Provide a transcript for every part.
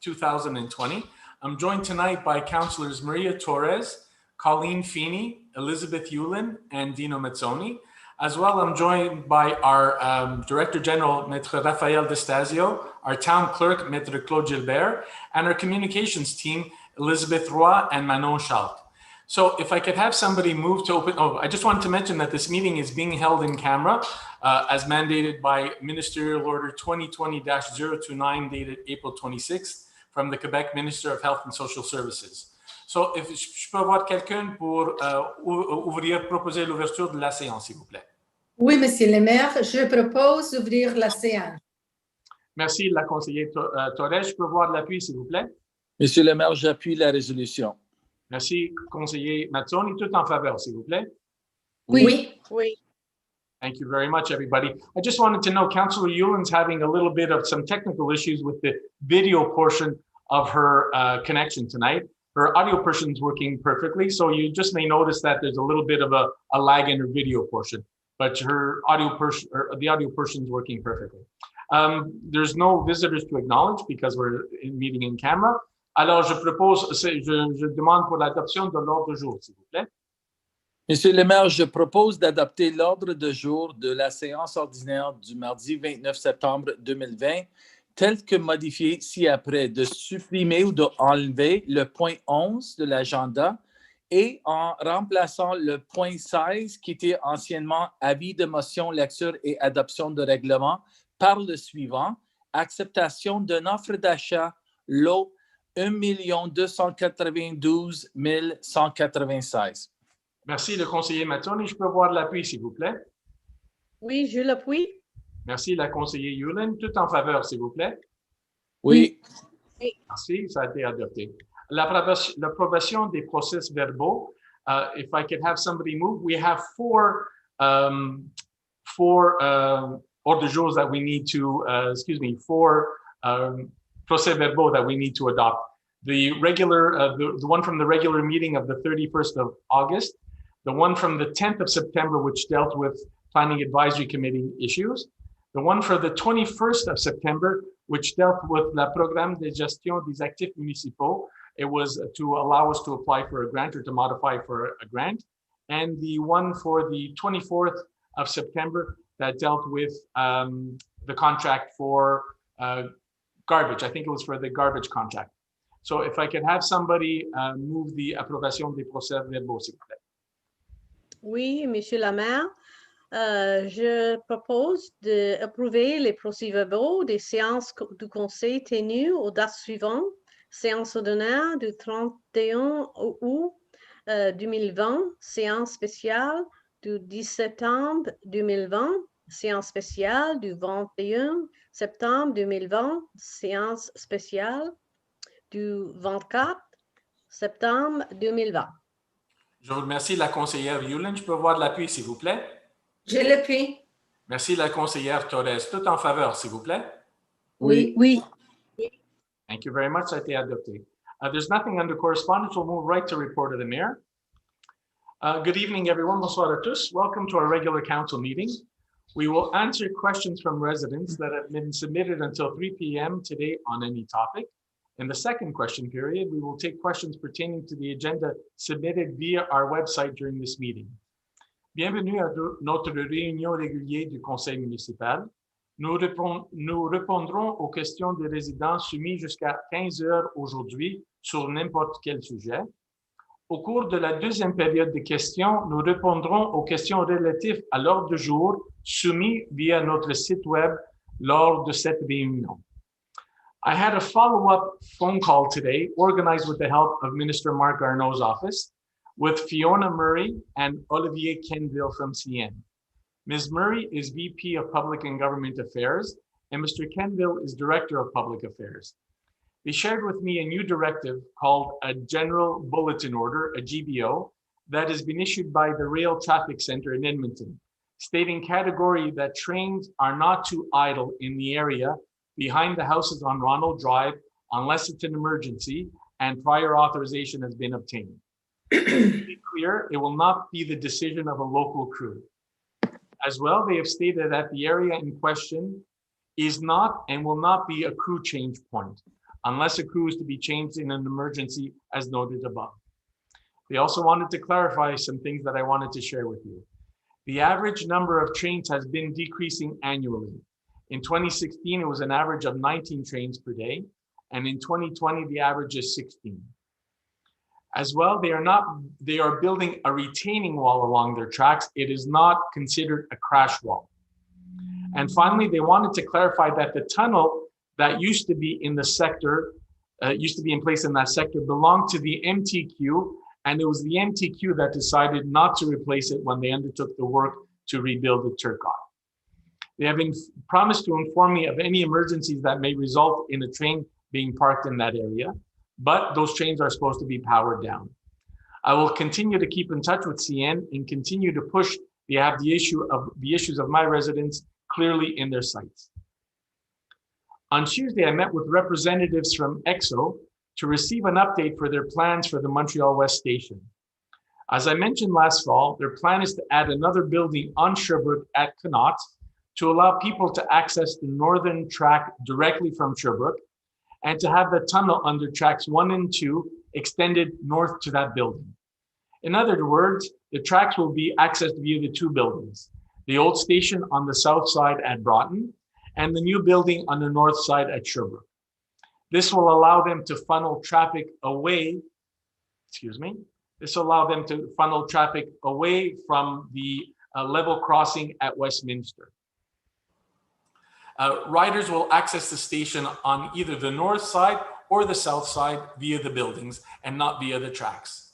2020. I'm joined tonight by Councillors Maria Torres, Colleen Feeney, Elizabeth Yulin, and Dino Mazzoni. As well, I'm joined by our Director General, Maître Raphaël Destasio, our Town Clerk, Maître Claude Gilbert, and our Communications team, Elizabeth Roy and Manon Schalt. So if I could have somebody move to open, I just wanted to mention that this meeting is being held in camera as mandated by Ministerial Order 2020-029 dated April 26th from the Quebec Minister of Health and Social Services. So if je peux avoir quelqu'un pour proposer l'ouverture de la séance, s'il vous plaît. Oui, Monsieur le maire, je propose d'ouvrir la séance. Merci, la conseillère Torres. Je peux voir de l'appui, s'il vous plaît. Monsieur le maire, j'appuie la résolution. Merci, conseiller Mazzoni. Tout en faveur, s'il vous plaît. Oui. Thank you very much, everybody. I just wanted to know, Councillor Yulin's having a little bit of some technical issues with the video portion of her connection tonight. Her audio portion is working perfectly, so you just may notice that there's a little bit of a lag in her video portion, but her audio portion, the audio portion is working perfectly. There's no visitors to acknowledge because we're meeting in camera. Alors, je demande pour l'adoption de l'ordre du jour, s'il vous plaît. Monsieur le maire, je propose d'adopter l'ordre de jour de la séance ordinaire du mardi 29 septembre 2020, tel que modifié ci-après, de supprimer ou d'enlever le point 11 de l'agenda et en remplaçant le point 16 qui était anciennement avis de motion, lecture et adoption de règlement par le suivant, acceptation d'une offre d'achat lot 1 292 196. Merci, le conseiller Mazzoni. Je peux voir de l'appui, s'il vous plaît. Oui, je l'appuie. Merci, la conseillère Yulin. Tout en faveur, s'il vous plaît. Oui. Merci, ça a été adopté. L'approbation des procès verbaux. If I could have somebody move, we have four ordre jours that we need to, four procès verbaux that we need to adopt. The regular, the one from the regular meeting of the 31st of August, the one from the 10th of September, which dealt with Planning Advisory Committee issues, the one for the 21st of September, which dealt with la Programme de gestion des actifs municipaux. It was to allow us to apply for a grant or to modify for a grant. And the one for the 24th of September that dealt with the contract for garbage. I think it was for the garbage contract. So if I could have somebody move the approbation des procès-verbaux, s'il vous plaît. Oui, Monsieur le maire, je propose d'approuver les procès-verbaux des séances du conseil tenues aux dates suivantes. Séance ordinaire du 31 août 2020, séance spéciale du 10 septembre 2020, séance spéciale du 21 septembre 2020, séance spéciale du 24 septembre 2020. Je vous remercie, la conseillère Yulin. Je peux voir de l'appui, s'il vous plaît. Je l'appuie. Merci, la conseillère Torres. Tout en faveur, s'il vous plaît. Oui. Thank you very much. Ça a été adopté. There's nothing under correspondence. We'll move right to report of the mayor. Good evening, everyone. Bonsoir à tous. Welcome to our regular council meeting. We will answer questions from residents that have been submitted until 3 p.m. today on any topic. In the second question period, we will take questions pertaining to the agenda submitted via our website during this meeting. Bienvenue à notre réunion régulière du conseil municipal. Nous répondrons aux questions des résidents soumises jusqu'à 15 heures aujourd'hui sur n'importe quel sujet. Au cours de la deuxième période de questions, nous répondrons aux questions relatives à l'ordre du jour soumis via notre site web lors de cette réunion. I had a follow-up phone call today organized with the help of Minister Marc Garneau's office with Fiona Murray and Olivier Kenville from CN. Ms. Murray is VP of Public and Government Affairs, and Mr. Kenville is Director of Public Affairs. They shared with me a new directive called a General Bulletin Order, a GBO, that has been issued by the Rail Traffic Center in Edmonton, stating category that trains are not to idle in the area behind the houses on Ronald Drive unless it's an emergency and prior authorization has been obtained. To be clear, it will not be the decision of a local crew. As well, they have stated that the area in question is not and will not be a crew change point unless a crew is to be changed in an emergency as noted above. They also wanted to clarify some things that I wanted to share with you. The average number of trains has been decreasing annually. In 2016, it was an average of 19 trains per day, and in 2020, the average is 16. As well, they are building a retaining wall along their tracks. It is not considered a crash wall. And finally, they wanted to clarify that the tunnel that used to be in the sector, used to be in place in that sector, belonged to the MTQ, and it was the MTQ that decided not to replace it when they undertook the work to rebuild the Turcotte. They have promised to inform me of any emergencies that may result in a train being parked in that area, but those trains are supposed to be powered down. I will continue to keep in touch with CN and continue to push the issues of my residents clearly in their sights. On Tuesday, I met with representatives from EXO to receive an update for their plans for the Montreal-West station. As I mentioned last fall, their plan is to add another building on Sherbrooke at Connaught to allow people to access the northern track directly from Sherbrooke and to have the tunnel under tracks 1 and 2 extended north to that building. In other words, the tracks will be accessed via the 2 buildings, the old station on the south side at Broughton and the new building on the north side at Sherbrooke. This will allow them to funnel traffic away, from the level crossing at Westminster. Riders will access the station on either the north side or the south side via the buildings and not via the tracks.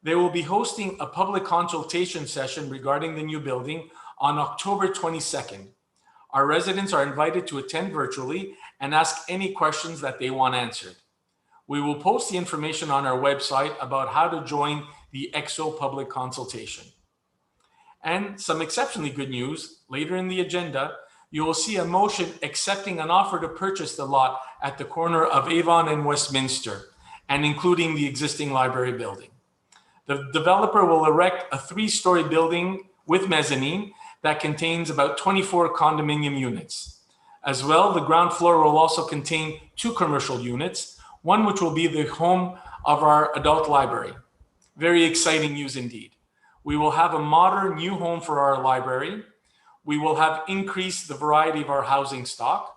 They will be hosting a public consultation session regarding the new building on October 22nd. Our residents are invited to attend virtually and ask any questions that they want answered. We will post the information on our website about how to join the EXO public consultation. And some exceptionally good news, later in the agenda, you will see a motion accepting an offer to purchase the lot at the corner of Avon and Westminster, and including the existing library building. The developer will erect a 3-story building with mezzanine that contains about 24 condominium units. As well, the ground floor will also contain 2 commercial units, one which will be the home of our adult library. Very exciting news indeed. We will have a modern new home for our library. We will have increased the variety of our housing stock.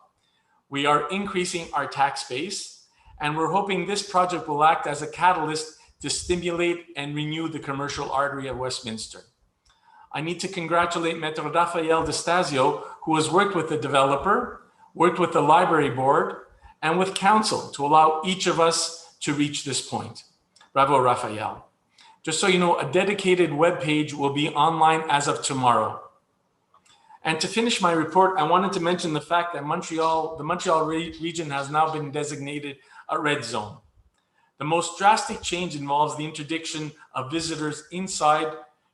We are increasing our tax base, and we're hoping this project will act as a catalyst to stimulate and renew the commercial artery of Westminster. I need to congratulate Maître Raphael Destasio, who has worked with the developer, worked with the library board, and with council to allow each of us to reach this point. Bravo, Raphael. Just so you know, a dedicated webpage will be online as of tomorrow. And to finish my report, I wanted to mention the fact that the Montreal region has now been designated a red zone. The most drastic change involves the interdiction of visitors inside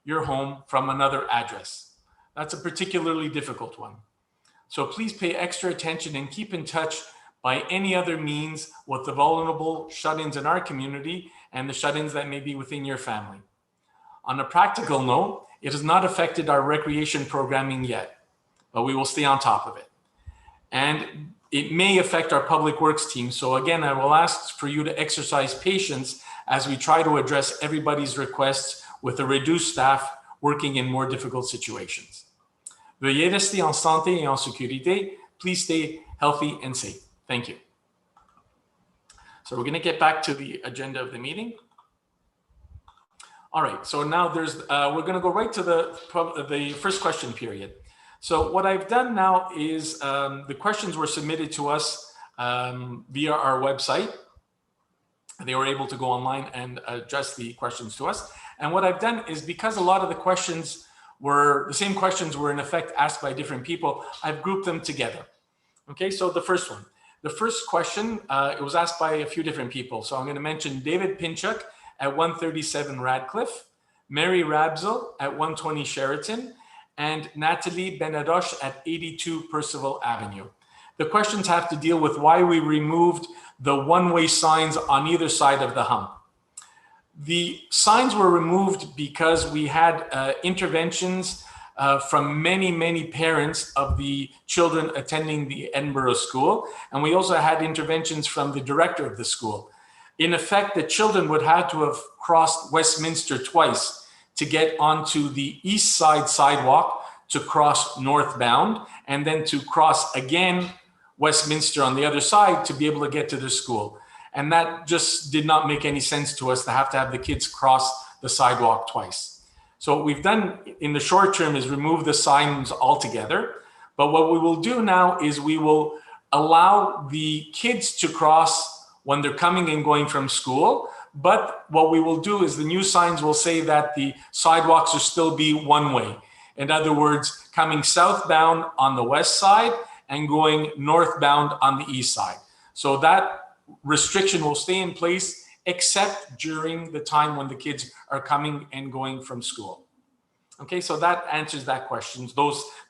your home from another address. That's a particularly difficult one. So please pay extra attention and keep in touch by any other means with the vulnerable shut-ins in our community and the shut-ins that may be within your family. On a practical note, it has not affected our recreation programming yet, but we will stay on top of it. And it may affect our public works team. So again, I will ask for you to exercise patience as we try to address everybody's requests with a reduced staff working in more difficult situations. Veuillez rester en santé et en sécurité. Please stay healthy and safe. Thank you. So we're going to get back to the agenda of the meeting. All right, so now we're going to go right to the first question period. So what I've done now is the questions were submitted to us via our website. They were able to go online and address the questions to us. And what I've done is, because a lot of the questions were, the same questions were in effect asked by different people, I've grouped them together. Okay, so the first one. The first question, it was asked by a few different people. So I'm going to mention David Pinchuk at 137 Radcliffe, Mary Rabzel at 120 Sheraton, and Natalie Benadoche at 82 Percival Avenue. The questions have to deal with why we removed the one-way signs on either side of the hump. The signs were removed because we had interventions from many parents of the children attending the Edinburgh school. And we also had interventions from the director of the school. In effect, the children would have to have crossed Westminster twice to get onto the east side sidewalk to cross northbound, and then to cross again Westminster on the other side to be able to get to the school. And that just did not make any sense to us to have the kids cross the sidewalk twice. So what we've done in the short term is remove the signs altogether. But what we will do now is we will allow the kids to cross when they're coming and going from school. But what we will do is the new signs will say that the sidewalks will still be one way. In other words, coming southbound on the west side and going northbound on the east side. So that restriction will stay in place except during the time when the kids are coming and going from school. Okay, so that answers that question.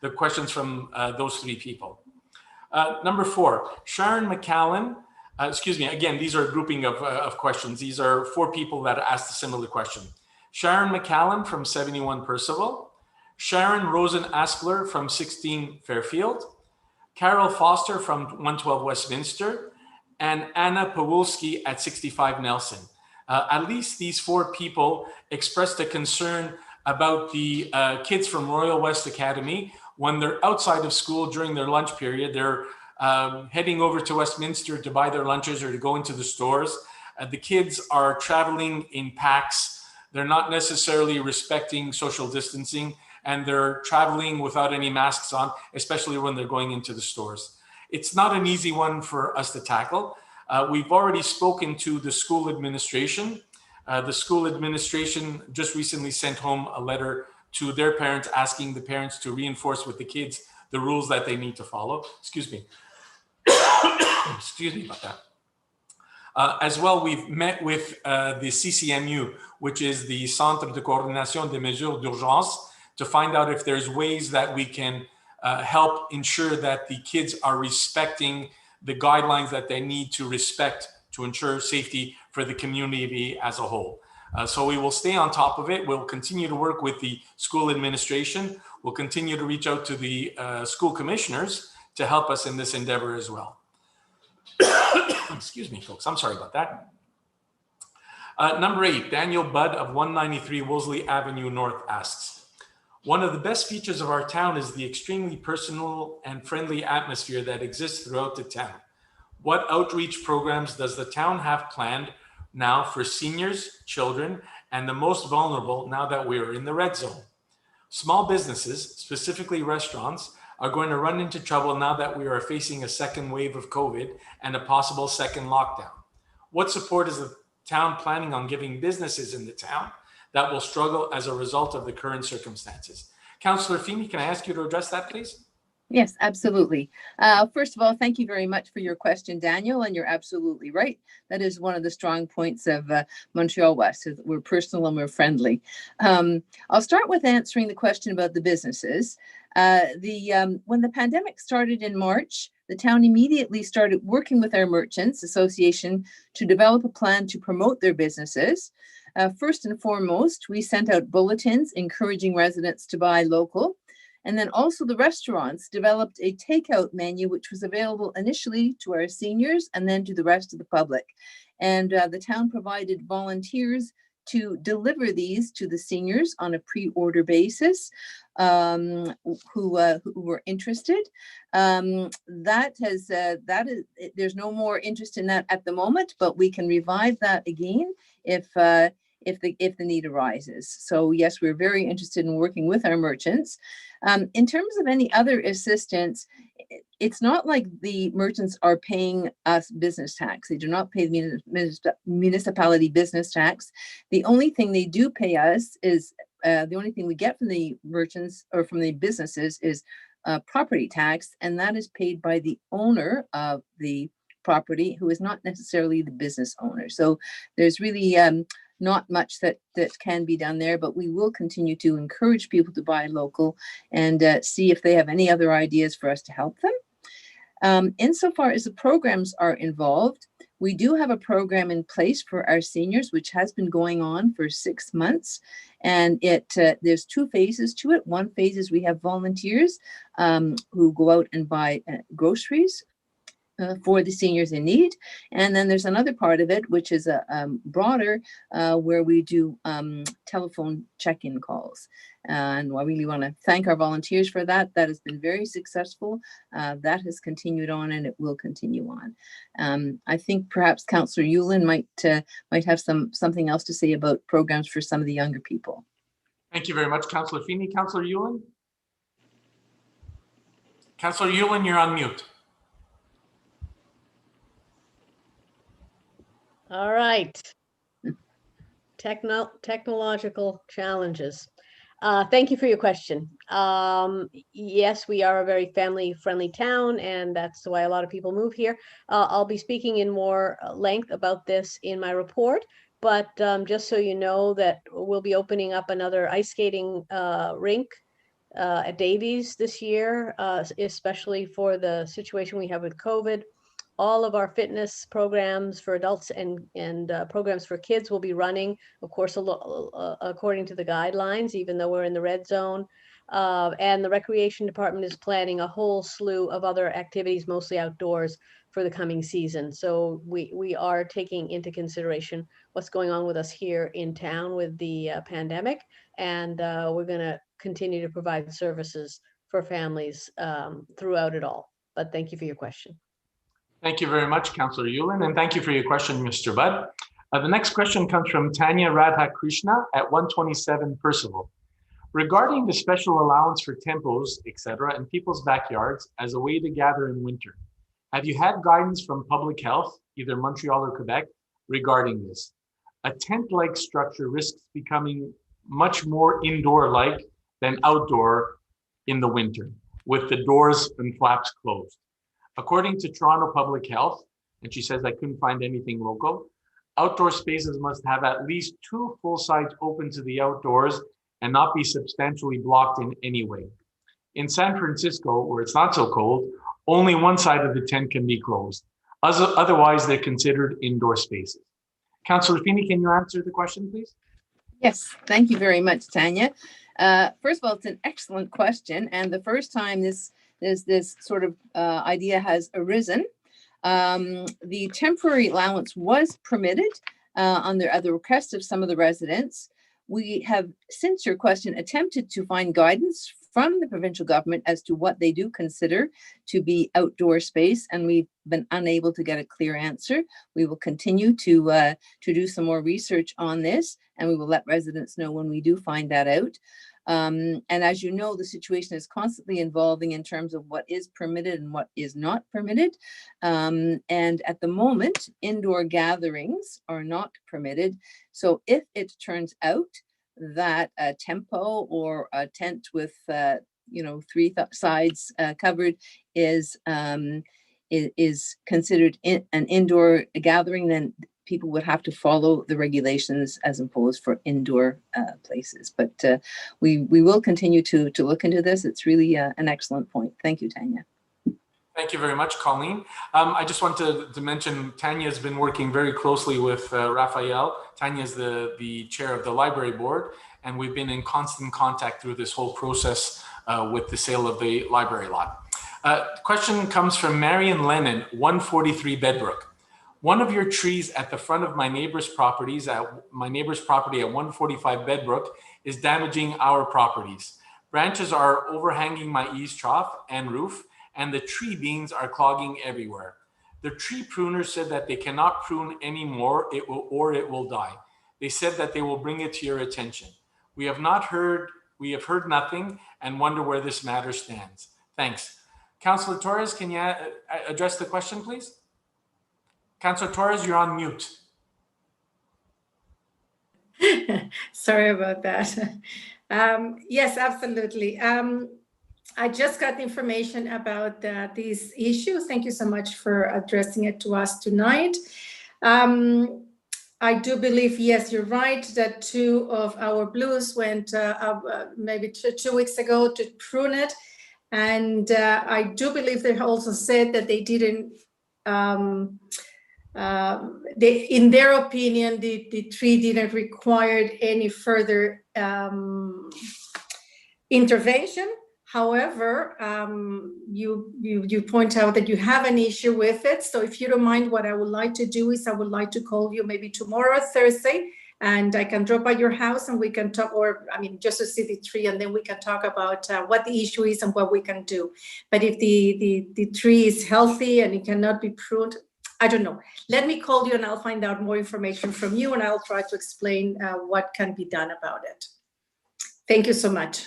The questions from those three people. Number 4, Sharon McCallan. Excuse me, again, these are a grouping of questions. These are 4 people that asked a similar question. Sharon McCallan from 71 Percival, Sharon Rosen Askler from 16 Fairfield, Carol Foster from 112 Westminster, and Anna Pawulski at 65 Nelson. At least these 4 people expressed a concern about the kids from Royal West Academy. When they're outside of school during their lunch period, they're heading over to Westminster to buy their lunches or to go into the stores. The kids are traveling in packs. They're not necessarily respecting social distancing, and they're traveling without any masks on, especially when they're going into the stores. It's not an easy one for us to tackle. We've already spoken to the school administration. The school administration just recently sent home a letter to their parents asking the parents to reinforce with the kids the rules that they need to follow. Excuse me. Excuse me about that. As well, we've met with the CCMU, which is the Centre de Coordination des Mesures d'Urgence, to find out if there's ways that we can help ensure that the kids are respecting the guidelines that they need to respect to ensure safety for the community as a whole. So we will stay on top of it. We'll continue to work with the school administration. We'll continue to reach out to the school commissioners to help us in this endeavor as well. Excuse me, folks. I'm sorry about that. Number 8, Daniel Budd of 193 Wolseley Avenue North asks, one of the best features of our town is the extremely personal and friendly atmosphere that exists throughout the town. What outreach programs does the town have planned now for seniors, children, and the most vulnerable now that we are in the red zone? Small businesses, specifically restaurants, are going to run into trouble now that we are facing a second wave of COVID and a possible second lockdown. What support is the town planning on giving businesses in the town that will struggle as a result of the current circumstances? Councillor Feeney, can I ask you to address that, please? Yes, absolutely. First of all, thank you very much for your question, Daniel, and you're absolutely right. That is one of the strong points of Montreal-West. We're personal and we're friendly. I'll start with answering the question about the businesses. When the pandemic started in March, the town immediately started working with our Merchants Association to develop a plan to promote their businesses. First and foremost, we sent out bulletins encouraging residents to buy local. And then also the restaurants developed a takeout menu, which was available initially to our seniors and then to the rest of the public. And the town provided volunteers to deliver these to the seniors on a pre-order basis who were interested. There's no more interest in that at the moment, but we can revive that again if the need arises. So yes, we're very interested in working with our merchants. In terms of any other assistance, it's not like the merchants are paying us business tax. They do not pay the municipality business tax. The only thing they do pay us is, the only thing we get from the merchants or from the businesses is property tax, and that is paid by the owner of the property, who is not necessarily the business owner. So there's really not much that can be done there, but we will continue to encourage people to buy local and see if they have any other ideas for us to help them. Insofar as the programs are involved, we do have a program in place for our seniors, which has been going on for 6 months. And there's 2 phases to it. One phase is we have volunteers who go out and buy groceries for the seniors in need. And then there's another part of it, which is a broader, where we do telephone check-in calls. And I really want to thank our volunteers for that. That has been very successful. That has continued on, and it will continue on. I think perhaps Councillor Yulin might have something else to say about programs for some of the younger people. Thank you very much, Councillor Feeney. Councillor Yulin? Councillor Yulin, you're on mute. All right. Technological challenges. Thank you for your question. Yes, we are a very family-friendly town, and that's why a lot of people move here. I'll be speaking in more length about this in my report, but just so you know that we'll be opening up another ice skating rink at Davies this year, especially for the situation we have with COVID. All of our fitness programs for adults and programs for kids will be running, of course, according to the guidelines, even though we're in the red zone. And the recreation department is planning a whole slew of other activities, mostly outdoors, for the coming season. So we are taking into consideration what's going on with us here in town with the pandemic. And we're going to continue to provide services for families throughout it all. But thank you for your question. Thank you very much, Councillor Yulin, and thank you for your question, Mr. Budd. The next question comes from Tanya Radhakrishna at 127 Percival. Regarding the special allowance for tempos, etc., in people's backyards as a way to gather in winter, have you had guidance from public health, either Montreal or Quebec, regarding this? A tent-like structure risks becoming much more indoor-like than outdoor in the winter, with the doors and flaps closed. According to Toronto Public Health, and she says I couldn't find anything local, outdoor spaces must have at least 2 full sides open to the outdoors and not be substantially blocked in any way. In San Francisco, where it's not so cold, only one side of the tent can be closed. Otherwise, they're considered indoor spaces. Councillor Feeney, can you answer the question, please? Yes, thank you very much, Tanya. First of all, it's an excellent question. And the first time this sort of idea has arisen, the temporary allowance was permitted on the request of some of the residents. We have, since your question, attempted to find guidance from the provincial government as to what they do consider to be outdoor space, and we've been unable to get a clear answer. We will continue to do some more research on this, and we will let residents know when we do find that out. And as you know, the situation is constantly evolving in terms of what is permitted and what is not permitted. And at the moment, indoor gatherings are not permitted. So if it turns out that a tempo or a tent with 3 sides covered is considered an indoor gathering, then people would have to follow the regulations as imposed for indoor places. But we will continue to look into this. It's really an excellent point. Thank you, Tanya. Thank you very much, Colleen. I just wanted to mention Tanya has been working very closely with Raphael. Tanya is the chair of the library board, and we've been in constant contact through this whole process with the sale of the library lot. Question comes from Marion Lennon, 143 Bedbrook. One of your trees at the front of my neighbor's property at 145 Bedbrook is damaging our properties. Branches are overhanging my eaves trough and roof, and the tree beams are clogging everywhere. The tree pruners said that they cannot prune anymore, it will die. They said that they will bring it to your attention. We have heard nothing and wonder where this matter stands. Thanks. Councillor Torres, can you address the question, please? Councillor Torres, you're on mute. Sorry about that. Yes, absolutely. I just got information about these issues. Thank you so much for addressing it to us tonight. I do believe, yes, you're right, that 2 of our blues went maybe 2 weeks ago to prune it. And I do believe they also said that they didn't, in their opinion, the tree didn't require any further intervention. However, you point out that you have an issue with it. So if you don't mind, what I would like to do is I would like to call you maybe tomorrow or Thursday, and I can drop by your house and we can talk, or I mean, just to see the tree, and then we can talk about what the issue is and what we can do. But if the tree is healthy and it cannot be pruned, I don't know. Let me call you and I'll find out more information from you, and I'll try to explain what can be done about it. Thank you so much.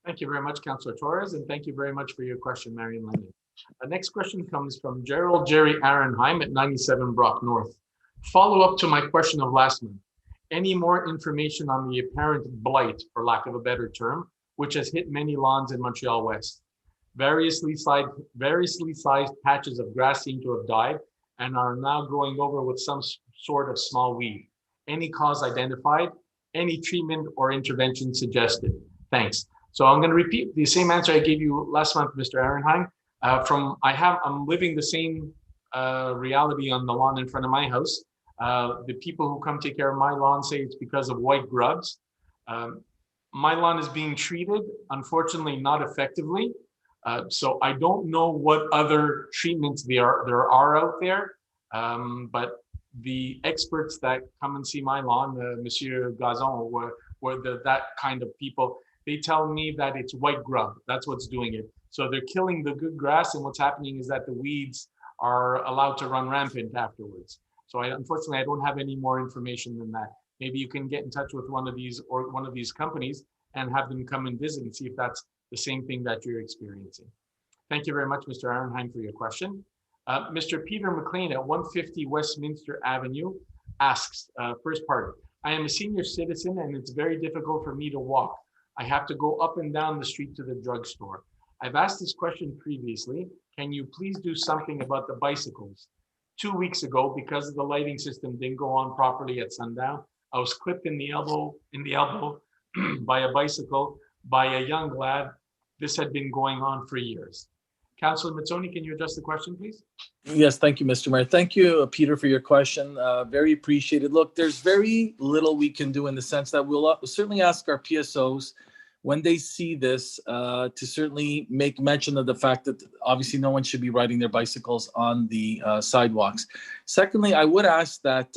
Thank you very much, Councillor Torres, and thank you very much for your question, Marion Lennon. The next question comes from Jerry Arenheim at 97 Brock North. Follow up to my question of last month. Any more information on the apparent blight, for lack of a better term, which has hit many lawns in Montreal-West? Variously sized patches of grass seem to have died and are now growing over with some sort of small weed. Any cause identified? Any treatment or intervention suggested? Thanks. So I'm going to repeat the same answer I gave you last month, Mr. Arenheim. I'm living the same reality on the lawn in front of my house. The people who come take care of my lawn say it's because of white grubs. My lawn is being treated, unfortunately, not effectively. So I don't know what other treatments there are out there. But the experts that come and see my lawn, Monsieur Gazon, or that kind of people, they tell me that it's white grub. That's what's doing it. So they're killing the good grass, and what's happening is that the weeds are allowed to run rampant afterwards. So unfortunately, I don't have any more information than that. Maybe you can get in touch with one of these companies and have them come and visit and see if that's the same thing that you're experiencing. Thank you very much, Mr. Arenheim, for your question. Mr. Peter McLean at 150 Westminster Avenue asks, first part, I am a senior citizen and it's very difficult for me to walk. I have to go up and down the street to the drugstore. I've asked this question previously. Can you please do something about the bicycles? 2 weeks ago, because the lighting system didn't go on properly at sundown, I was clipped in the elbow by a bicycle by a young lad. This had been going on for years. Councillor Mazzoni, can you address the question, please? Yes, thank you, Mr. Mayor. Thank you, Peter, for your question. Very appreciated. Look, there's very little we can do in the sense that we'll certainly ask our PSOs when they see this to certainly make mention of the fact that obviously no one should be riding their bicycles on the sidewalks. Secondly, I would ask that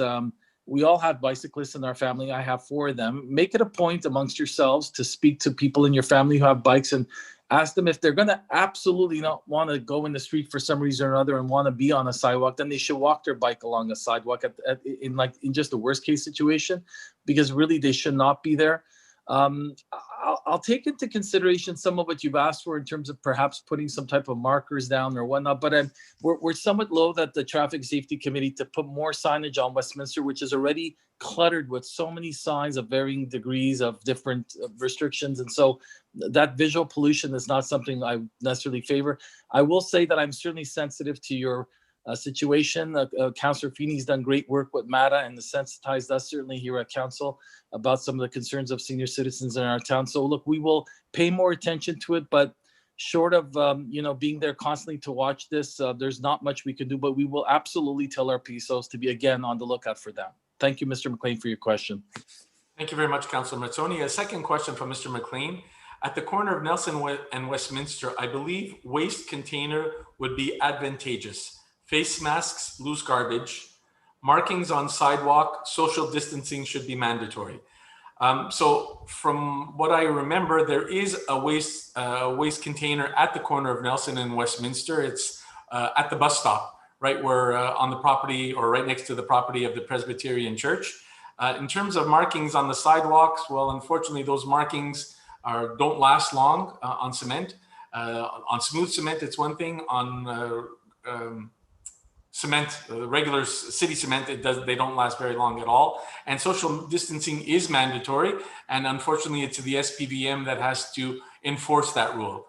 we all have bicyclists in our family. I have 4 of them. Make it a point amongst yourselves to speak to people in your family who have bikes and ask them if they're going to absolutely not want to go in the street for some reason or another and want to be on a sidewalk, then they should walk their bike along a sidewalk in just the worst case situation, because really they should not be there. I'll take into consideration some of what you've asked for in terms of perhaps putting some type of markers down or whatnot, but we're somewhat loath at the Traffic Safety Committee to put more signage on Westminster, which is already cluttered with so many signs of varying degrees of different restrictions. And so that visual pollution is not something I necessarily favor. I will say that I'm certainly sensitive to your situation. Councillor Feeney's done great work with MATA and sensitized us certainly here at council about some of the concerns of senior citizens in our town. So look, we will pay more attention to it, but short of being there constantly to watch this, there's not much we can do, but we will absolutely tell our PSOs to be again on the lookout for them. Thank you, Mr. McLean, for your question. Thank you very much, Councillor Mazzoni. A second question from Mr. McLean. At the corner of Nelson and Westminster, I believe waste container would be advantageous. Face masks, loose garbage, markings on sidewalk, social distancing should be mandatory. So from what I remember, there is a waste container at the corner of Nelson and Westminster. It's at the bus stop, right where on the property or right next to the property of the Presbyterian Church. In terms of markings on the sidewalks, well, unfortunately, those markings don't last long on cement. On smooth cement, it's one thing. On cement, regular city cement, they don't last very long at all. And social distancing is mandatory. And unfortunately, it's the SPVM that has to enforce that rule.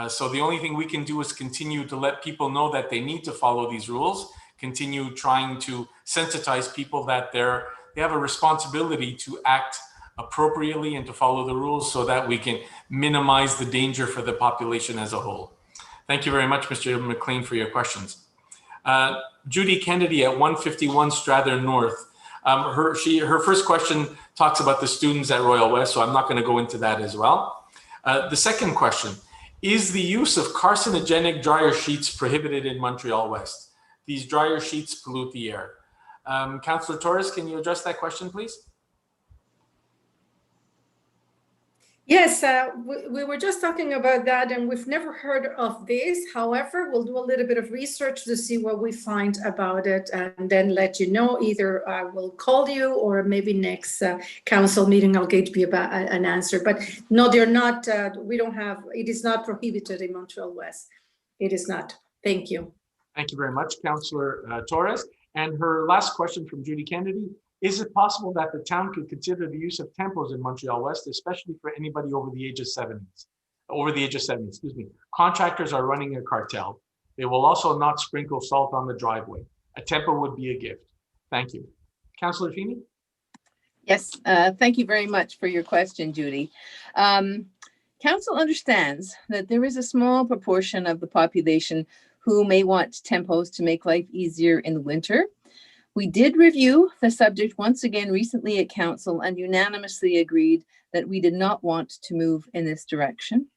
So the only thing we can do is continue to let people know that they need to follow these rules, continue trying to sensitize people that they have a responsibility to act appropriately and to follow the rules so that we can minimize the danger for the population as a whole. Thank you very much, Mr. McLean, for your questions. Judy Kennedy at 151 Strathern North. Her first question talks about the students at Royal West, so I'm not going to go into that as well. The second question, is the use of carcinogenic dryer sheets prohibited in Montreal-West? These dryer sheets pollute the air. Councillor Torres, can you address that question, please? Yes, we were just talking about that, and we've never heard of this. However, we'll do a little bit of research to see what we find about it, and then let you know. Either I will call you, or maybe next council meeting I'll give you an answer. But no, they're not. We don't have. It is not prohibited in Montreal-West. It is not. Thank you. Thank you very much, Councillor Torres. And her last question from Judy Kennedy. Is it possible that the town could consider the use of tempos in Montreal-West, especially for anybody over the age of 70? Excuse me. Contractors are running a cartel. They will also not sprinkle salt on the driveway. A tempo would be a gift. Thank you. Councillor Feeney? Yes, thank you very much for your question, Judy. Council understands that there is a small proportion of the population who may want tempos to make life easier in the winter. We did review the subject once again recently at council and unanimously agreed that we did not want to move in this direction.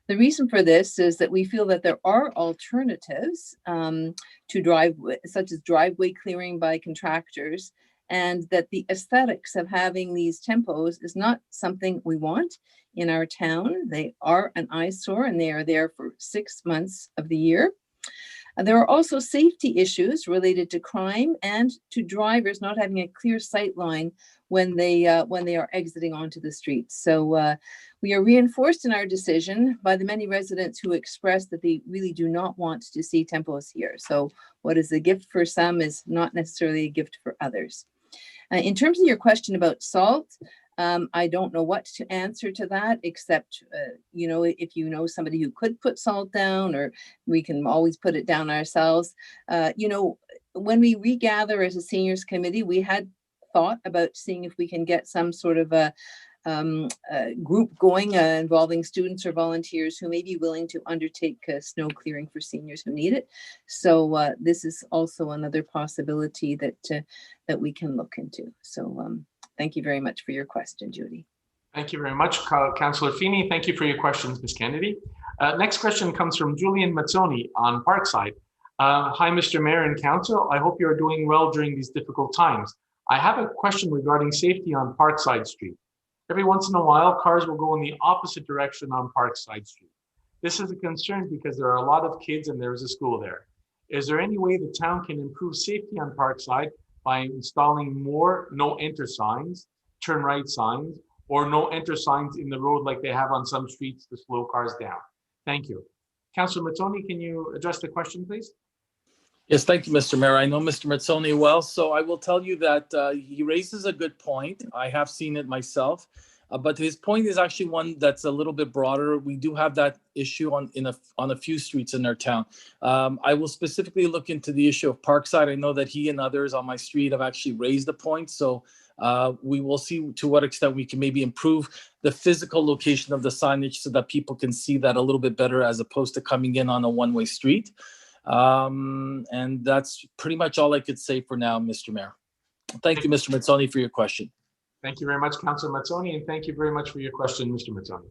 The reason for this is that we feel that there are alternatives to driveway, such as driveway clearing by contractors, and that the aesthetics of having these tempos is not something we want in our town. They are an eyesore and they are there for 6 months of the year. There are also safety issues related to crime and to drivers not having a clear sight line when they are exiting onto the streets. So we are reinforced in our decision by the many residents who expressed that they really do not want to see tempos here. So what is a gift for some is not necessarily a gift for others. In terms of your question about salt, I don't know what to answer to that, except, you know, if you know somebody who could put salt down, or we can always put it down ourselves. You know, when we regather as a seniors committee, we had thought about seeing if we can get some sort of a group going involving students or volunteers who may be willing to undertake snow clearing for seniors who need it. So this is also another possibility that that we can look into. So thank you very much for your question, Judy. Thank you very much, Councillor Feeney. Thank you for your questions, Ms. Kennedy. Next question comes from Julian Mazzoni on Parkside. Hi, Mr. Mayor and Council. I hope you're doing well during these difficult times. I have a question regarding safety on Parkside Street. Every once in a while, cars will go in the opposite direction on Parkside Street. This is a concern because there are a lot of kids and there is a school there. Is there any way the town can improve safety on Parkside by installing more no enter signs, turn right signs, or no enter signs in the road like they have on some streets to slow cars down? Thank you. Councillor Mazzoni, can you address the question, please? Yes, thank you, Mr. Mayor. I know Mr. Mazzoni well, so I will tell you that he raises a good point. I have seen it myself, but his point is actually one that's a little bit broader. We do have that issue on a few streets in our town. I will specifically look into the issue of Parkside. I know that he and others on my street have actually raised the point, so we will see to what extent we can maybe improve the physical location of the signage so that people can see that a little bit better as opposed to coming in on a one-way street. And that's pretty much all I could say for now, Mr. Mayor. Thank you, Mr. Mazzoni, for your question. Thank you very much, Councillor Mazzoni, and thank you very much for your question, Mr. Mazzoni.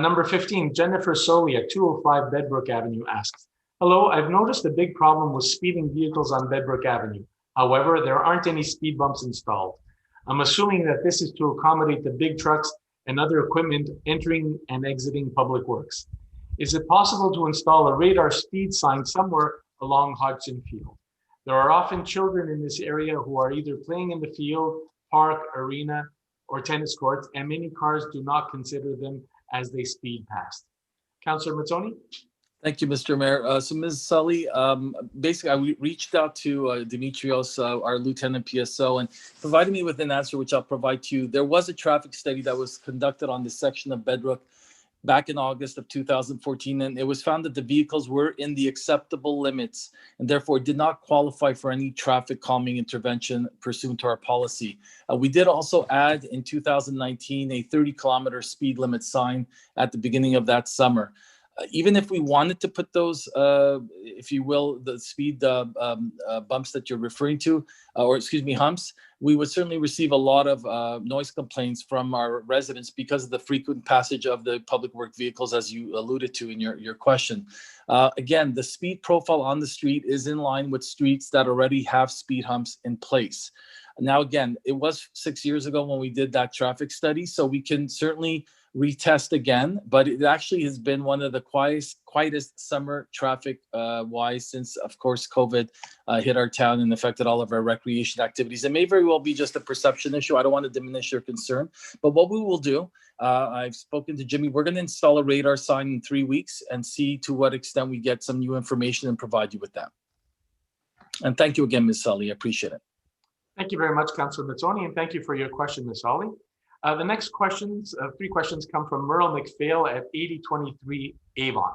Number 15, Jennifer Soley at 205 Bedbrook Avenue asks, hello, I've noticed a big problem with speeding vehicles on Bedbrook Avenue. However, there aren't any speed bumps installed. I'm assuming that this is to accommodate the big trucks and other equipment entering and exiting public works. Is it possible to install a radar speed sign somewhere along Hodgson Field? There are often children in this area who are either playing in the field, park, arena, or tennis courts, and many cars do not consider them as they speed past. Councillor Mazzoni? Thank you, Mr. Mayor. So Ms. Sully, basically I reached out to Dimitrios, our Lieutenant PSO, and provided me with an answer, which I'll provide to you. There was a traffic study that was conducted on this section of Bedbrook back in August of 2014, and it was found that the vehicles were in the acceptable limits and therefore did not qualify for any traffic calming intervention pursuant to our policy. We did also add in 2019 a 30-kilometer speed limit sign at the beginning of that summer. even if we wanted to put those, if you will, the speed bumps that you're referring to, or excuse me, humps, we would certainly receive a lot of noise complaints from our residents because of the frequent passage of the public work vehicles, as you alluded to in your question. Again, the speed profile on the street is in line with streets that already have speed humps in place. Now, again, it was 6 years ago when we did that traffic study, so we can certainly retest again, but it actually has been one of the quietest summer traffic wise since, of course, COVID hit our town and affected all of our recreation activities. It may very well be just a perception issue. I don't want to diminish your concern, but what we will do, I've spoken to Jimmy, we're going to install a radar sign in 3 weeks and see to what extent we get some new information and provide you with that. And thank you again, Ms. Sully. I appreciate it. Thank you very much, Councillor Mazzoni, and thank you for your question, Ms. Sully. The next questions, 3 questions come from Merle McPhail at 8023 Avon.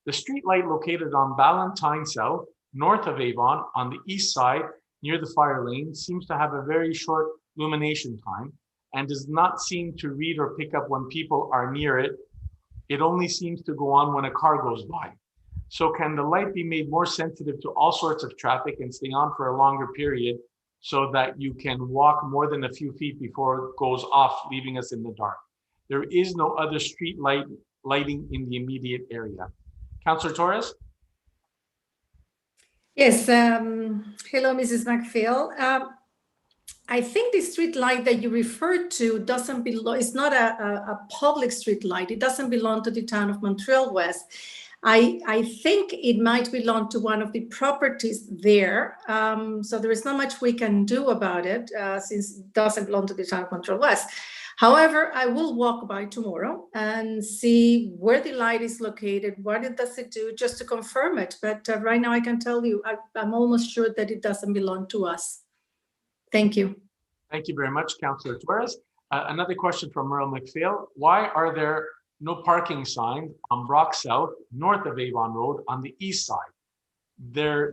The street light located on Ballantyne South, north of Avon, on the east side, near the fire lane, seems to have a very short illumination time and does not seem to read or pick up when people are near it. It only seems to go on when a car goes by. So can the light be made more sensitive to all sorts of traffic and stay on for a longer period so that you can walk more than a few feet before it goes off, leaving us in the dark? There is no other street lighting in the immediate area. Councillor Torres? Yes, hello, Mrs. McPhail. I think the street light that you referred to doesn't belong, it's not a public street light. It doesn't belong to the town of Montréal-Ouest. I think it might belong to one of the properties there. So there is not much we can do about it since it doesn't belong to the town of Montréal-Ouest. However, I will walk by tomorrow and see where the light is located, what does it do, just to confirm it. But right now I can tell you, I'm almost sure that it doesn't belong to us. Thank you. Thank you very much, Councillor Torres. Another question from Merle McPhail. Why are there no parking signs on Brock South, north of Avon Road, on the east side?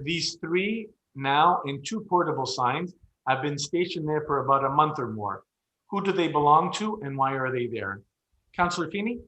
These 3 now and 2 portable signs have been stationed there for about a month or more. Who do they belong to and why are they there? Councillor Feeney?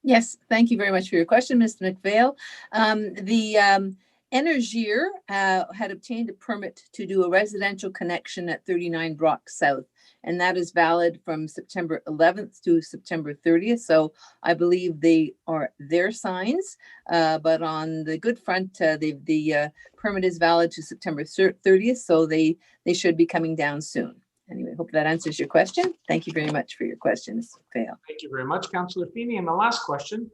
Yes, thank you very much for your question, Mr. McPhail. The Energier had obtained a permit to do a residential connection at 39 Brock South, and that is valid from September 11th to September 30th. So I believe they are their signs, but on the good front, the permit is valid to September 30th, so they should be coming down soon. Anyway, hope that answers your question. Thank you very much for your question, Mr. McPhail. Thank you very much, Councillor Feeney. And the last question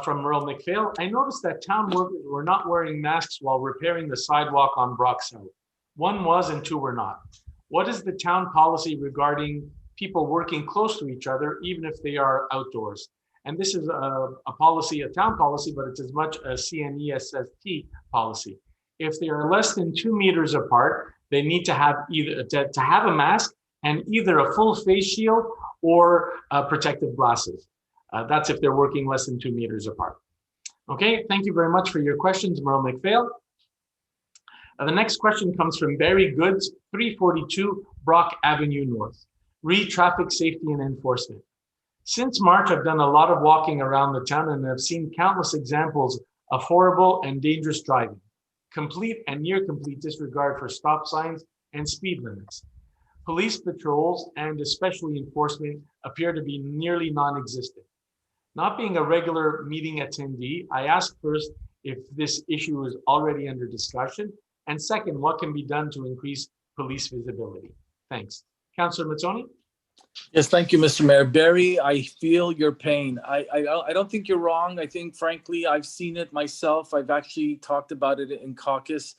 from Merle McPhail. I noticed that town workers were not wearing masks while repairing the sidewalk on Brock South. 1 was and 2 were not. What is the town policy regarding people working close to each other, even if they are outdoors? And this is a policy, a town policy, but it's as much a CNESST policy. If they are less than 2 meters apart, they need to have either to have a mask and either a full face shield or protective glasses. That's if they're working less than 2 meters apart. Okay, thank you very much for your questions, Merle McPhail. The next question comes from Barry Goods, 342 Brock Avenue North. Read traffic safety and enforcement. Since March, I've done a lot of walking around the town and I've seen countless examples of horrible and dangerous driving, complete and near complete disregard for stop signs and speed limits. Police patrols and especially enforcement appear to be nearly non-existent. Not being a regular meeting attendee, I asked first if this issue is already under discussion, and second, what can be done to increase police visibility? Thanks. Councillor Mazzoni? Yes, thank you, Mr. Mayor. Barry, I feel your pain. I don't think you're wrong. I think, frankly, I've seen it myself. I've actually talked about it in caucus.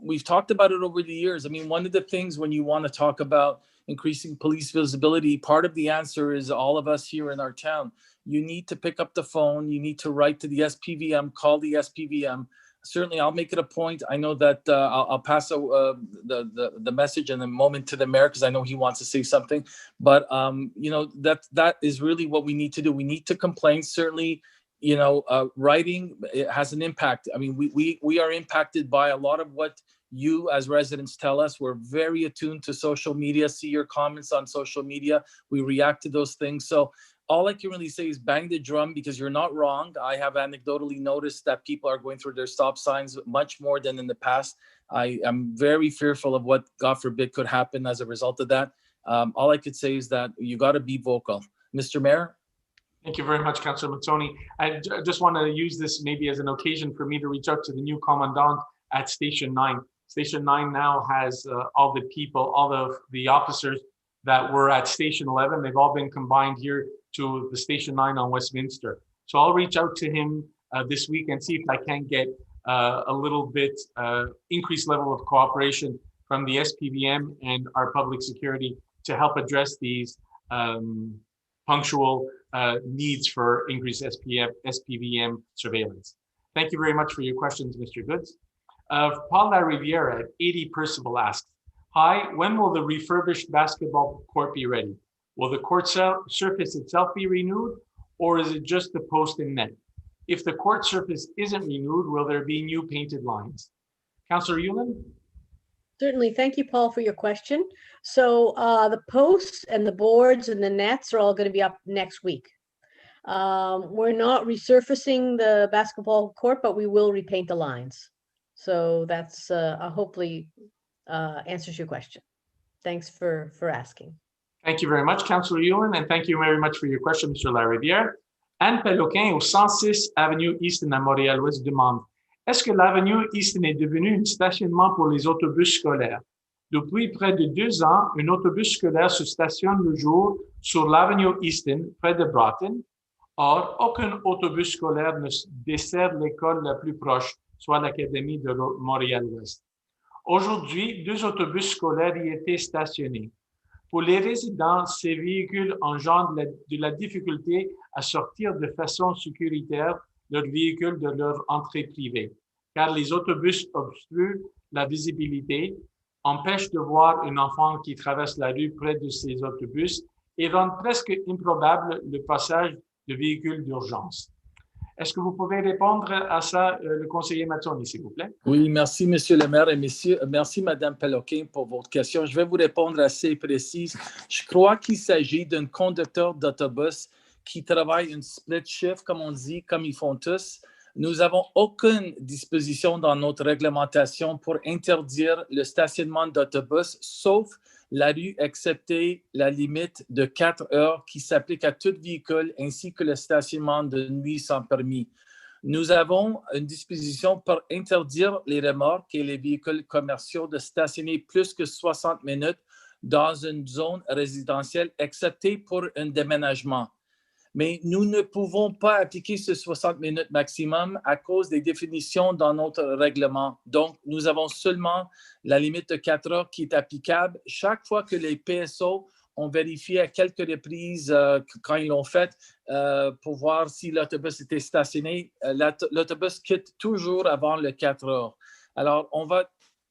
We've talked about it over the years. I mean, one of the things when you want to talk about increasing police visibility, part of the answer is all of us here in our town. You need to pick up the phone. You need to write to the SPVM, call the SPVM. Certainly, I'll make it a point. I know that I'll pass the message in a moment to the mayor because I know he wants to say something. But you know, that is really what we need to do. We need to complain. Certainly, you know, writing, it has an impact. I mean, we are impacted by a lot of what you as residents tell us. We're very attuned to social media. See your comments on social media. We react to those things. So all I can really say is bang the drum, because you're not wrong. I have anecdotally noticed that people are going through their stop signs much more than in the past. I am very fearful of what, God forbid, could happen as a result of that. All I could say is that you got to be vocal. Mr. Mayor? Thank you very much, Councillor Mazzoni. I just want to use this maybe as an occasion for me to reach out to the new commandant at Station 9. Station 9 now has all the people, all the officers that were at Station 11. They've all been combined here to the Station 9 on Westminster. So I'll reach out to him this week and see if I can get a little bit increased level of cooperation from the SPVM and our public security to help address these punctual needs for increased SPVM surveillance. Thank you very much for your questions, Mr. Goods. Paul Lariviere at 80 Percival asks, hi, when will the refurbished basketball court be ready? Will the court surface itself be renewed, or is it just the post and net? If the court surface isn't renewed, will there be new painted lines? Councillor Yulin? Certainly. Thank you, Paul, for your question. So the posts and the boards and the nets are all going to be up next week. We're not resurfacing the basketball court, but we will repaint the lines. So that's hopefully answers your question. Thanks for asking. Thank you very much, Councillor Yulin, and thank you very much for your question, Mr. Lariviere. Anne Péloquin au 106 Avenue Easton à Montréal-Ouest demande: est-ce que l'avenue Easton est devenue un stationnement pour les autobus scolaires? Depuis près de 2 ans, un autobus scolaire se stationne le jour sur l'avenue Easton, près de Broughton. Or, aucun autobus scolaire ne dessert l'école la plus proche, soit l'Académie de Montréal-Ouest. Aujourd'hui, 2 autobus scolaires y étaient stationnés. Pour les résidents, ces véhicules engendrent de la difficulté à sortir de façon sécuritaire leur véhicule de leur entrée privée, car les autobus obstruent la visibilité, empêchent de voir un enfant qui traverse la rue près de ces autobus et rendent presque improbable le passage de véhicules d'urgence. Est-ce que vous pouvez répondre à ça, le conseiller Mazzoni, s'il vous plaît? Oui, merci, Monsieur le maire, et merci, Madame Péloquin, pour votre question. Je vais vous répondre assez précise. Je crois qu'il s'agit d'un conducteur d'autobus qui travaille une split shift, comme on dit, comme ils font tous. Nous n'avons aucune disposition dans notre réglementation pour interdire le stationnement d'autobus, sauf la rue, excepté la limite de 4 heures qui s'applique à tout véhicule, ainsi que le stationnement de nuit sans permis. Nous avons une disposition pour interdire les remorques et les véhicules commerciaux de stationner plus que 60 minutes dans une zone résidentielle, excepté pour un déménagement. Mais nous ne pouvons pas appliquer ce 60 minutes maximum à cause des définitions dans notre règlement. Donc, nous avons seulement la limite de 4 heures qui est applicable. Chaque fois que les PSO ont vérifié à quelques reprises quand ils l'ont fait pour voir si l'autobus était stationné, l'autobus quitte toujours avant le 4 heures. Alors, on va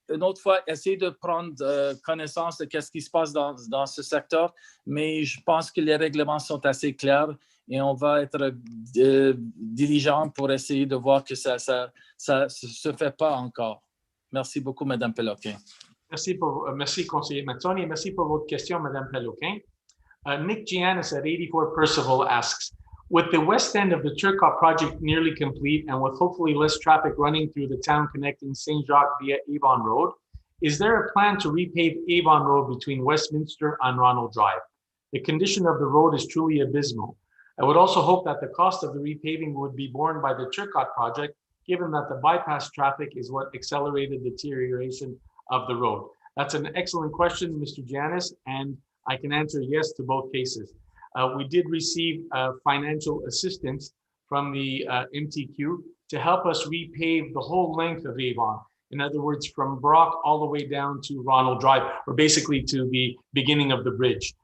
une autre fois essayer de prendre connaissance de ce qui se passe dans ce secteur, mais je pense que les règlements sont assez clairs et on va être diligent pour essayer de voir que ça se fait pas encore. Merci beaucoup, Madame Péloquin. Merci, conseiller Mazzoni, et merci pour votre question, Madame Péloquin. Nick Giannis at 84 Percival asks, with the west end of the Turcotte project nearly complete and with hopefully less traffic running through the town connecting St. Jacques via Avon Road, is there a plan to repave Avon Road between Westminster and Ronald Drive? The condition of the road is truly abysmal. I would also hope that the cost of the repaving would be borne by the Turcotte project, given that the bypass traffic is what accelerated the deterioration of the road. That's an excellent question, Mr. Janis, and I can answer yes to both cases. We did receive financial assistance from the MTQ to help us repave the whole length of Avon. In other words, from Brock all the way down to Ronald Drive, or basically to the beginning of the bridge.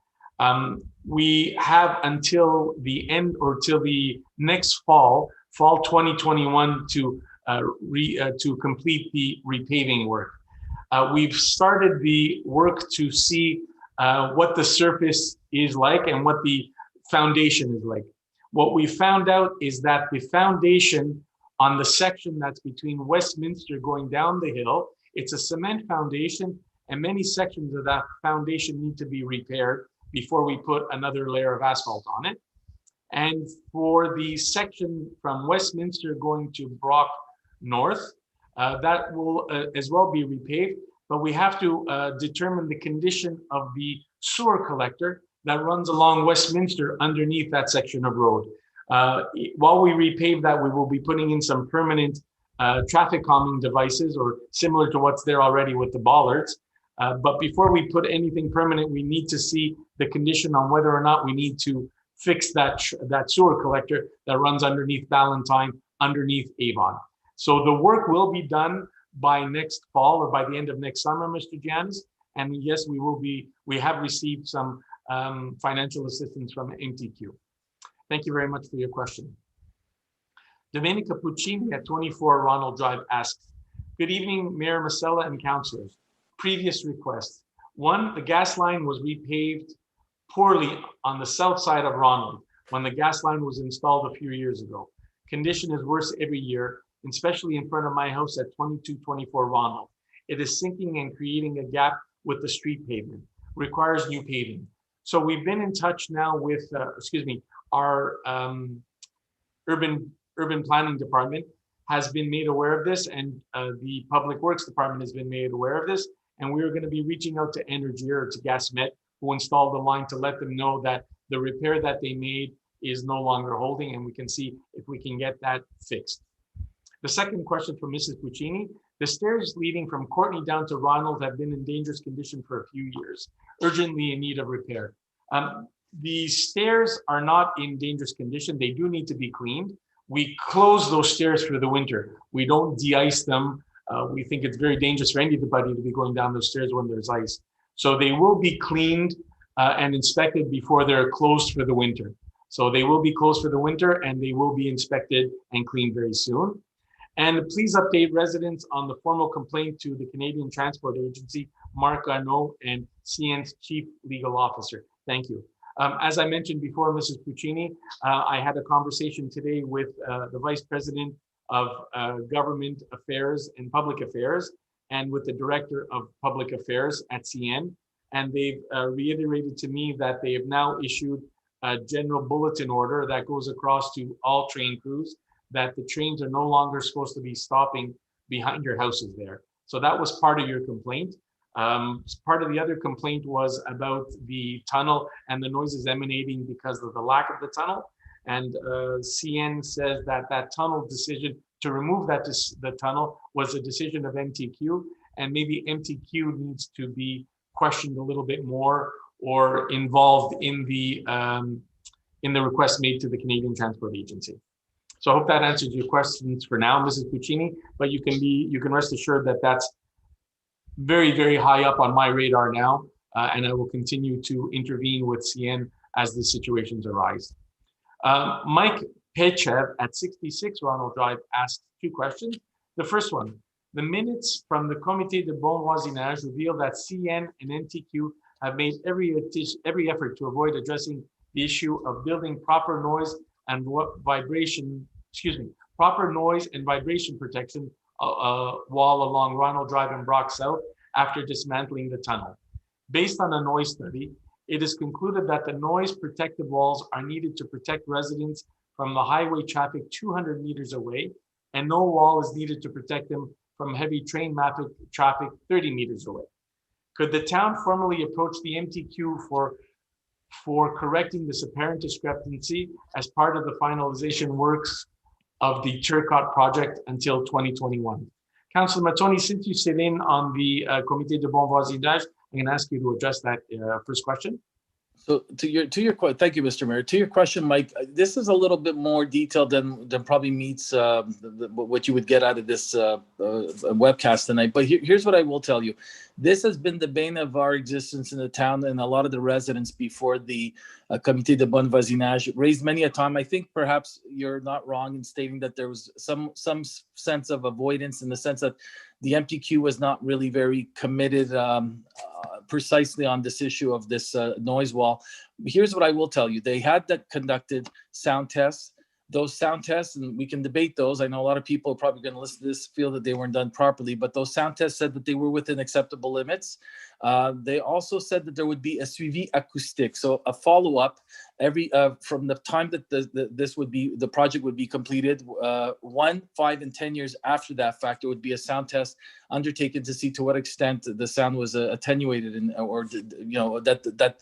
We have until the end or till the next fall 2021 to complete the repaving work. We've started the work to see what the surface is like and what the foundation is like. What we found out is that the foundation on the section that's between Westminster going down the hill, it's a cement foundation, and many sections of that foundation need to be repaired before we put another layer of asphalt on it. And for the section from Westminster going to Brock North, that will as well be repaved, but we have to determine the condition of the sewer collector that runs along Westminster underneath that section of road. While we repave that, we will be putting in some permanent traffic calming devices, or similar to what's there already with the bollards. But before we put anything permanent, we need to see the condition on whether or not we need to fix that sewer collector that runs underneath Valentine, underneath Avon. So the work will be done by next fall or by the end of next summer, Mr. Janice. And yes, we have received some financial assistance from MTQ. Thank you very much for your question. Domenica Puccini at 24 Ronald Drive asks, good evening, Mayor Masella and councillors. Previous requests. One, the gas line was repaved poorly on the south side of Ronald when the gas line was installed a few years ago. Condition is worse every year, especially in front of my house at 2224 Ronald. It is sinking and creating a gap with the street pavement. Requires new paving. So we've been in touch now with, our urban planning department has been made aware of this, and the public works department has been made aware of this. And we're going to be reaching out to Energy or to GasMet, who installed the line, to let them know that the repair that they made is no longer holding, and we can see if we can get that fixed. The second question from Mrs. Puccini, the stairs leading from Courtney down to Ronald have been in dangerous condition for a few years, urgently in need of repair. The stairs are not in dangerous condition. They do need to be cleaned. We close those stairs for the winter. We don't de-ice them. We think it's very dangerous for anybody to be going down those stairs when there's ice. So they will be cleaned and inspected before they're closed for the winter. So they will be closed for the winter, and they will be inspected and cleaned very soon. And please update residents on the formal complaint to the Canadian Transport Agency, Mark Arnault, and CN's Chief Legal Officer. Thank you. As I mentioned before, Mrs. Puccini, I had a conversation today with the Vice President of Government Affairs and Public Affairs, and with the Director of Public Affairs at CN. And they've reiterated to me that they have now issued a general bulletin order that goes across to all train crews that the trains are no longer supposed to be stopping behind your houses there. So that was part of your complaint. Part of the other complaint was about the tunnel and the noises emanating because of the lack of the tunnel. And CN says that that tunnel decision to remove the tunnel was a decision of MTQ, and maybe MTQ needs to be questioned a little bit more or involved in the request made to the Canadian Transport Agency. So I hope that answers your questions for now, Mrs. Puccini, but you can rest assured that that's very, very high up on my radar now, and I will continue to intervene with CN as the situations arise. Mike Pechev at 66 Ronald Drive asked two questions. The first one, the minutes from the Comité de Bon Voisinage reveal that CN and MTQ have made every effort to avoid addressing the issue of building proper noise and vibration protection wall along Ronald Drive and Brock South after dismantling the tunnel. Based on a noise study, it is concluded that the noise protective walls are needed to protect residents from the highway traffic 200 meters away, and no wall is needed to protect them from heavy train traffic 30 meters away. Could the town formally approach the MTQ for correcting this apparent discrepancy as part of the finalization works of the Turcotte project until 2021? Councillor Mazzoni, since you sit in on the Comité de Bon Voisinage, I'm going to ask you to address that first question. So to your question, thank you, Mr. Mayor. To your question, Mike, this is a little bit more detailed than probably meets what you would get out of this webcast tonight. But here's what I will tell you. This has been the bane of our existence in the town, and a lot of the residents before the Comité de Bon Voisinage raised many a time. I think perhaps you're not wrong in stating that there was some sense of avoidance in the sense that the MTQ was not really very committed precisely on this issue of this noise wall. Here's what I will tell you. They had conducted sound tests. those sound tests, and we can debate those. I know a lot of people are probably going to listen to this feel that they weren't done properly, but those sound tests said that they were within acceptable limits. They also said that there would be a suivi acoustic, so a follow-up every from the time that the project would be completed. 1, 5, and 10 years after that fact, there would be a sound test undertaken to see to what extent the sound was attenuated, or that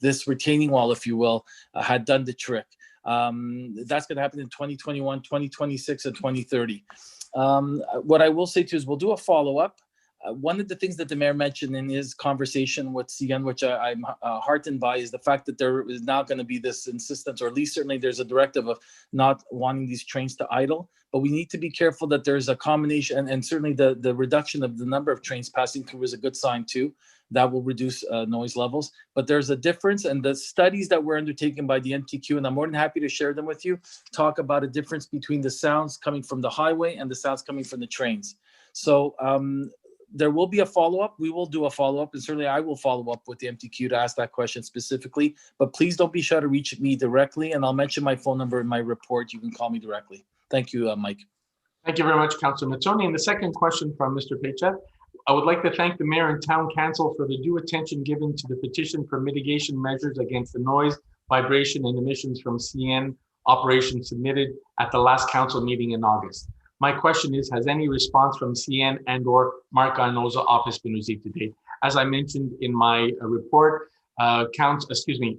this retaining wall, if you will, had done the trick. That's going to happen in 2021, 2026, and 2030. What I will say to you is we'll do a follow-up. One of the things that the mayor mentioned in his conversation with CN, which I'm heartened by, is the fact that there is now going to be this insistence, or at least certainly there's a directive of not wanting these trains to idle. But we need to be careful that there's a combination, and certainly the reduction of the number of trains passing through is a good sign too. That will reduce noise levels. But there's a difference, and the studies that were undertaken by the NTQ, and I'm more than happy to share them with you, talk about a difference between the sounds coming from the highway and the sounds coming from the trains. So there will be a follow-up. We will do a follow-up, and certainly I will follow up with the MTQ to ask that question specifically. But please don't be shy to reach me directly, and I'll mention my phone number in my report. You can call me directly. Thank you, Mike. Thank you very much, Councillor Mazzoni. And the second question from Mr. Paycheck. I would like to thank the Mayor and Town Council for the due attention given to the petition for mitigation measures against the noise, vibration, and emissions from CN operations submitted at the last council meeting in August. My question is, has any response from CN and/or Marc Garneau's office been received to date? As I mentioned in my report,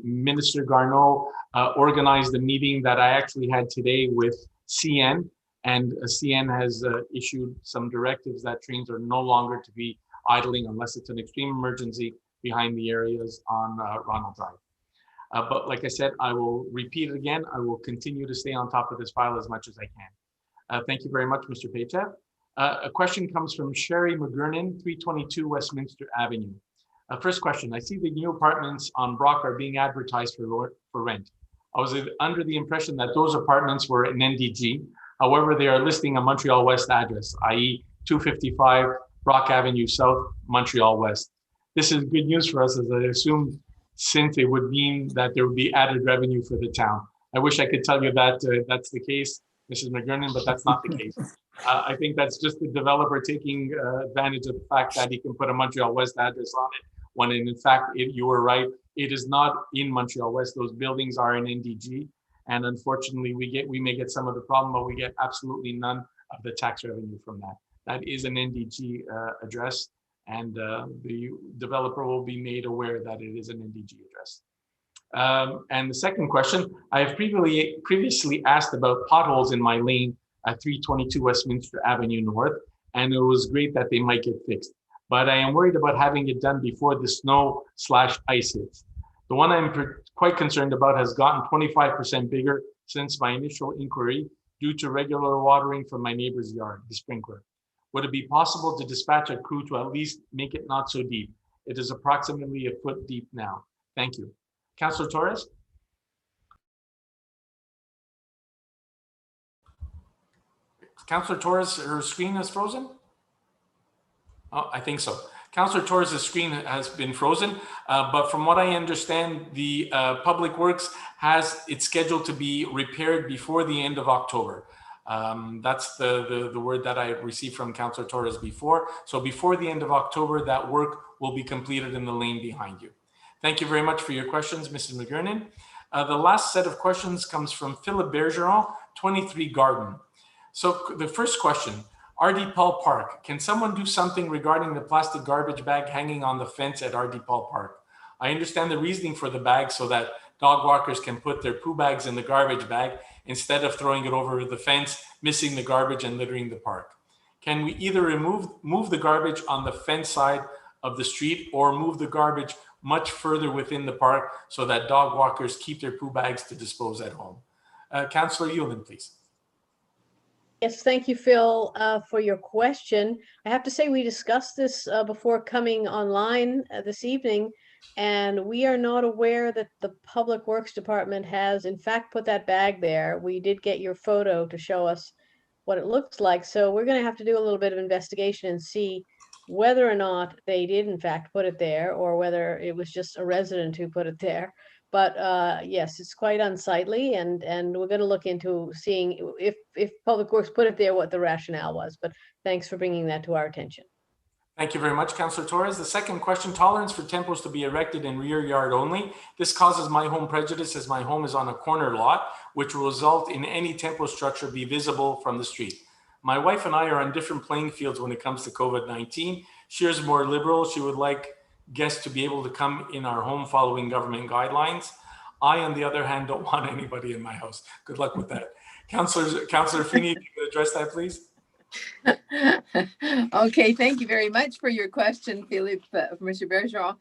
Minister Garneau organized a meeting that I actually had today with CN, and CN has issued some directives that trains are no longer to be idling unless it's an extreme emergency behind the areas on Ronald Drive. But like I said, I will repeat it again. I will continue to stay on top of this file as much as I can. Thank you very much, Mr. Paycheck. A question comes from Sherry McGurnan, 322 Westminster Avenue. First question, I see the new apartments on Brock are being advertised for rent. I was under the impression that those apartments were an NDG. However, they are listing a Montreal-West address, i.e. 255 Brock Avenue South, Montreal-West. This is good news for us, as I assume, since it would mean that there would be added revenue for the town. I wish I could tell you that that's the case, Mrs. McGurnan, but that's not the case. I think that's just the developer taking advantage of the fact that he can put a Montreal-West address on it, when in fact, you were right, it is not in Montreal-West. Those buildings are in NDG. And unfortunately, we may get some of the problem, but we get absolutely none of the tax revenue from that. That is an NDG address, and the developer will be made aware that it is an NDG address. And the second question, I have previously asked about potholes in my lane at 322 Westminster Avenue North, and it was great that they might get fixed. But I am worried about having it done before the snow/ice hits. The one I'm quite concerned about has gotten 25% bigger since my initial inquiry due to regular watering from my neighbor's yard, the sprinkler. Would it be possible to dispatch a crew to at least make it not so deep? It is approximately a foot deep now. Thank you. Councillor Torres? Councillor Torres, her screen is frozen? Oh, I think so. Councillor Torres' screen has been frozen, but from what I understand, the Public Works has it scheduled to be repaired before the end of October. That's the word that I received from Councillor Torres before. So before the end of October, that work will be completed in the lane behind you. Thank you very much for your questions, Mrs. McGurnan. The last set of questions comes from Philip Bergeron, 23 Garden. So the first question, R.D. Paul Park. Can someone do something regarding the plastic garbage bag hanging on the fence at R.D. Paul Park? I understand the reasoning for the bag so that dog walkers can put their poo bags in the garbage bag instead of throwing it over the fence, missing the garbage and littering the park. Can we either move the garbage on the fence side of the street or move the garbage much further within the park so that dog walkers keep their poo bags to dispose at home? Councillor Yulin, please. Yes, thank you, Phil, for your question. I have to say we discussed this before coming online this evening, and we are not aware that the Public Works Department has in fact put that bag there. We did get your photo to show us what it looks like, so we're going to have to do a little bit of investigation and see whether or not they did in fact put it there, or whether it was just a resident who put it there. But yes, it's quite unsightly, and we're going to look into seeing if Public Works put it there, what the rationale was. But thanks for bringing that to our attention. Thank you very much, Councillor Torres. The second question, tolerance for temples to be erected in rear yard only. This causes my home prejudice as my home is on a corner lot, which will result in any temple structure be visible from the street. My wife and I are on different playing fields when it comes to COVID-19. She is more liberal. She would like guests to be able to come in our home following government guidelines. I, on the other hand, don't want anybody in my house. Good luck with that. Councillor Feeney, if you could address that, please. Okay, thank you very much for your question, Philippe, Mr. Bergeron.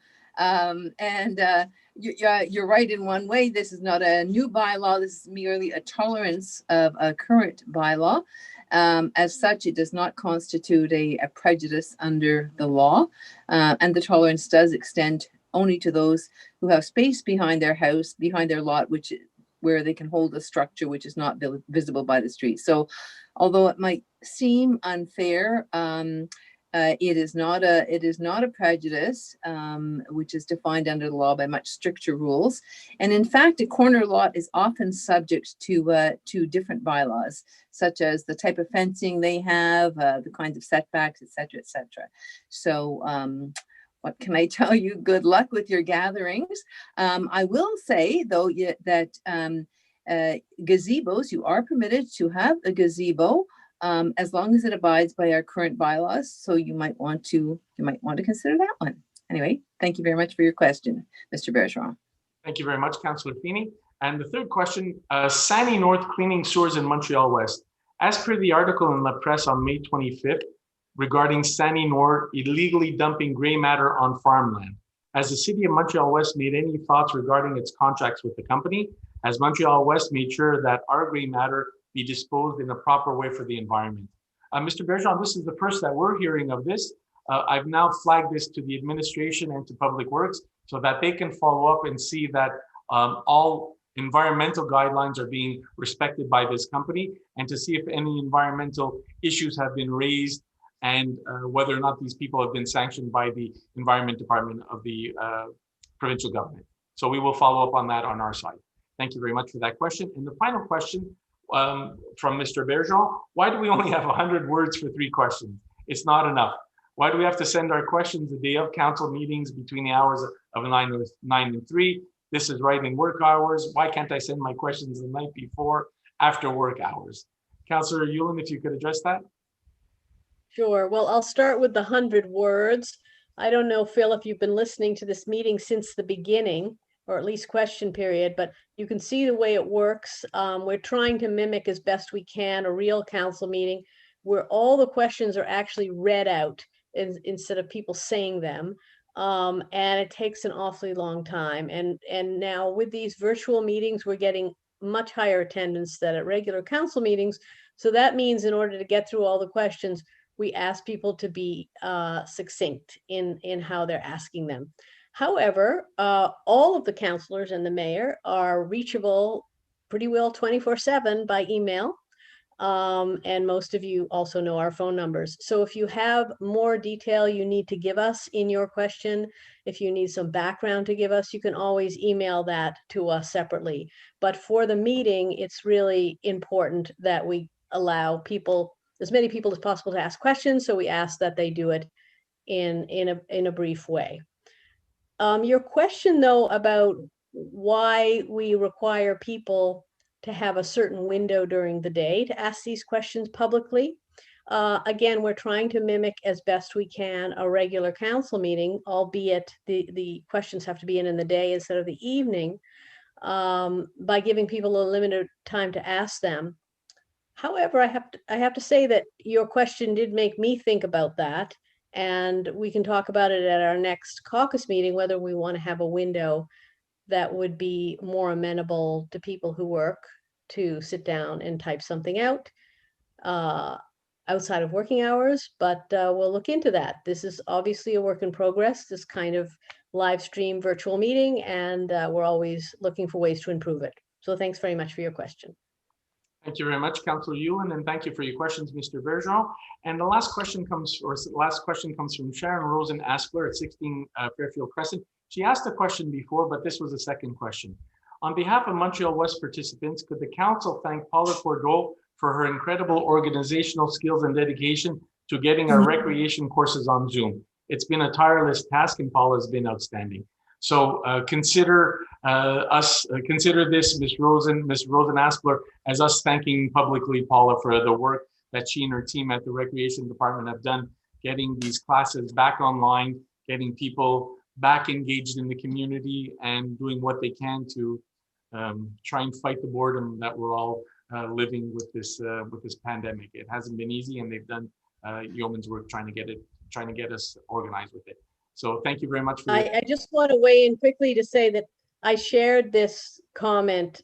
You're right in one way. This is not a new bylaw. This is merely a tolerance of a current bylaw. As such, it does not constitute a prejudice under the law. And the tolerance does extend only to those who have space behind their house, behind their lot, where they can hold a structure which is not visible by the street. So although it might seem unfair, it is not a prejudice, which is defined under the law by much stricter rules. And in fact, a corner lot is often subject to different bylaws, such as the type of fencing they have, the kinds of setbacks, et cetera, et cetera. So what can I tell you? Good luck with your gatherings. I will say, though, that gazebos, you are permitted to have a gazebo as long as it abides by our current bylaws. So you might want to consider that one. Anyway, thank you very much for your question, Mr. Bergeron. Thank you very much, Councillor Feeney. And the third question, Sani North cleaning sewers in Montreal-West. As per the article in La Presse on May 25th regarding Sani North illegally dumping gray matter on farmland, has the city of Montreal-West made any thoughts regarding its contracts with the company? Has Montreal-West made sure that our gray matter be disposed in a proper way for the environment? Mr. Bergeron, this is the first that we're hearing of this. I've now flagged this to the administration and to Public Works so that they can follow up and see that all environmental guidelines are being respected by this company, and to see if any environmental issues have been raised, and whether or not these people have been sanctioned by the Environment Department of the provincial government. So we will follow up on that on our side. Thank you very much for that question. And the final question from Mr. Bergeron, why do we only have 100 words for 3 questions? It's not enough. Why do we have to send our questions the day of council meetings between the hours of 9 and 3? This is right in work hours. Why can't I send my questions the night before, after work hours? Councillor Yulin, if you could address that. Sure. Well, I'll start with the 100 words. I don't know, Phil, if you've been listening to this meeting since the beginning, or at least question period, but you can see the way it works. We're trying to mimic as best we can a real council meeting where all the questions are actually read out instead of people saying them. And it takes an awfully long time. And now with these virtual meetings, we're getting much higher attendance than at regular council meetings. So that means in order to get through all the questions, we ask people to be succinct in how they're asking them. However, all of the councillors and the mayor are reachable pretty well 24/7 by email. And most of you also know our phone numbers. So if you have more detail you need to give us in your question, if you need some background to give us, you can always email that to us separately. But for the meeting, it's really important that we allow people, as many people as possible, to ask questions. So we ask that they do it in a brief way. Your question, though, about why we require people to have a certain window during the day to ask these questions publicly. Again, we're trying to mimic as best we can a regular council meeting, albeit the questions have to be in the day instead of the evening, by giving people a limited time to ask them. However, I have to say that your question did make me think about that. And we can talk about it at our next caucus meeting, whether we want to have a window that would be more amenable to people who work to sit down and type something out outside of working hours. But we'll look into that. This is obviously a work in progress, this kind of live stream virtual meeting, and we're always looking for ways to improve it. So thanks very much for your question. Thank you very much, Councillor Yulin, and thank you for your questions, Mr. Bergeron. And the last question comes from Sharon Rosen Aspler at 16 Fairfield Crescent. She asked a question before, but this was a second question. On behalf of Montreal-West participants, could the council thank Paula Cordeau for her incredible organizational skills and dedication to getting our recreation courses on Zoom? It's been a tireless task, and Paula has been outstanding. So consider this, Ms. Rosen Aspler, as us thanking publicly Paula for the work that she and her team at the Recreation Department have done, getting these classes back online, getting people back engaged in the community, and doing what they can to try and fight the boredom that we're all living with this pandemic. It hasn't been easy, and they've done yeoman's work trying to get us organized with it. So thank you very much for I just want to weigh in quickly to say that I shared this comment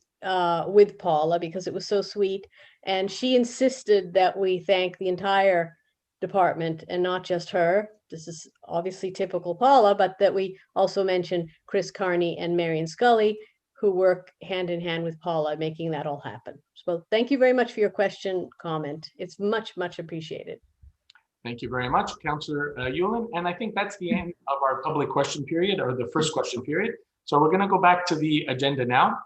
with Paula because it was so sweet, and she insisted that we thank the entire department and not just her. This is obviously typical Paula, but that we also mention Chris Carney and Marion Scully, who work hand in hand with Paula, making that all happen. So thank you very much for your comment. It's much, much appreciated. Thank you very much, Councillor Yulin. And I think that's the end of our public question period, or the first question period. So we're going to go back to the agenda now.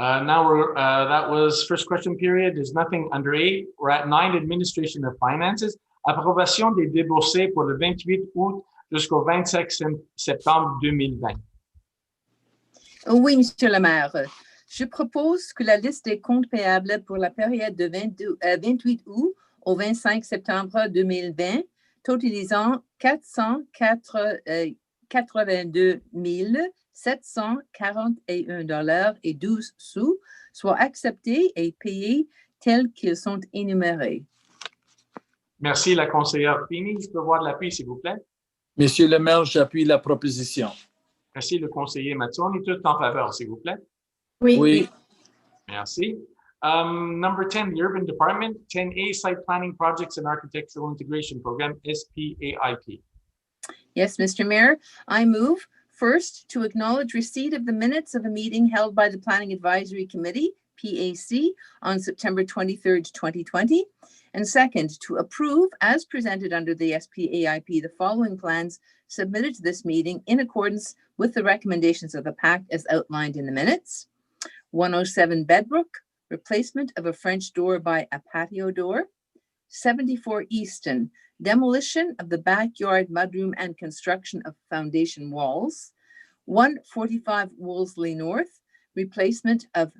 That was first question period. There's nothing under 8. We're at 9, administration of finances. Approbation des déboursés pour le 28 août jusqu'au 25 septembre 2020. Oui, Monsieur le maire. Je propose que la liste des comptes payables pour la période de 28 août au 25 septembre 2020, totalisant 482 741,12 $, soient acceptés et payés tels qu'ils sont énumérés. Merci, la conseillère Fini. Je peux voir de l'appui, s'il vous plaît. Monsieur le maire, j'appuie la proposition. Merci, le conseiller Mathieu. On est tous en faveur, s'il vous plaît. Oui. Merci. Number 10, the Urban Department, 10A, Site Planning Projects and Architectural Integration Program, SPAIP. Yes, Mr. Mayor, I move first to acknowledge receipt of the minutes of a meeting held by the Planning Advisory Committee, PAC, on September 23rd, 2020. And second, to approve, as presented under the SPAIP, the following plans submitted to this meeting in accordance with the recommendations of the PAC as outlined in the minutes. 107 Bedbrook, replacement of a French door by a patio door. 74 Easton, demolition of the backyard mudroom and construction of foundation walls. 145 Wolseley North, replacement of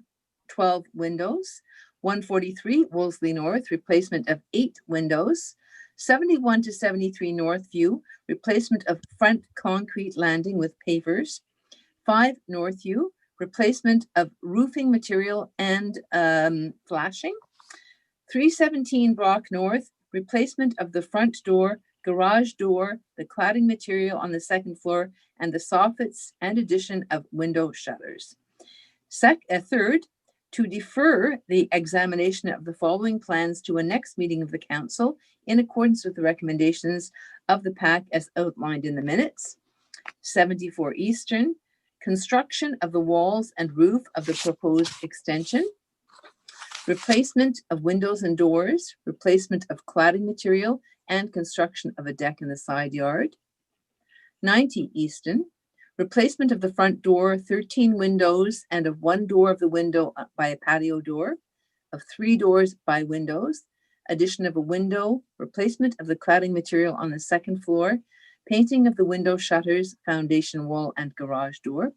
12 windows. 143 Wolseley North, replacement of 8 windows. 71 to 73 Northview, replacement of front concrete landing with pavers. 5 Northview, replacement of roofing material and flashing. 317 Brock North, replacement of the front door, garage door, the cladding material on the second floor, and the soffits and addition of window shutters. Third, to defer the examination of the following plans to a next meeting of the council in accordance with the recommendations of the PAC as outlined in the minutes. 74 Eastern, construction of the walls and roof of the proposed extension. Replacement of windows and doors, replacement of cladding material, and construction of a deck in the side yard. 90 Easton, replacement of the front door, 13 windows, and of 1 door of the window by a patio door, of 3 doors by windows, addition of a window, replacement of the cladding material on the second floor, painting of the window shutters, foundation wall, and garage door.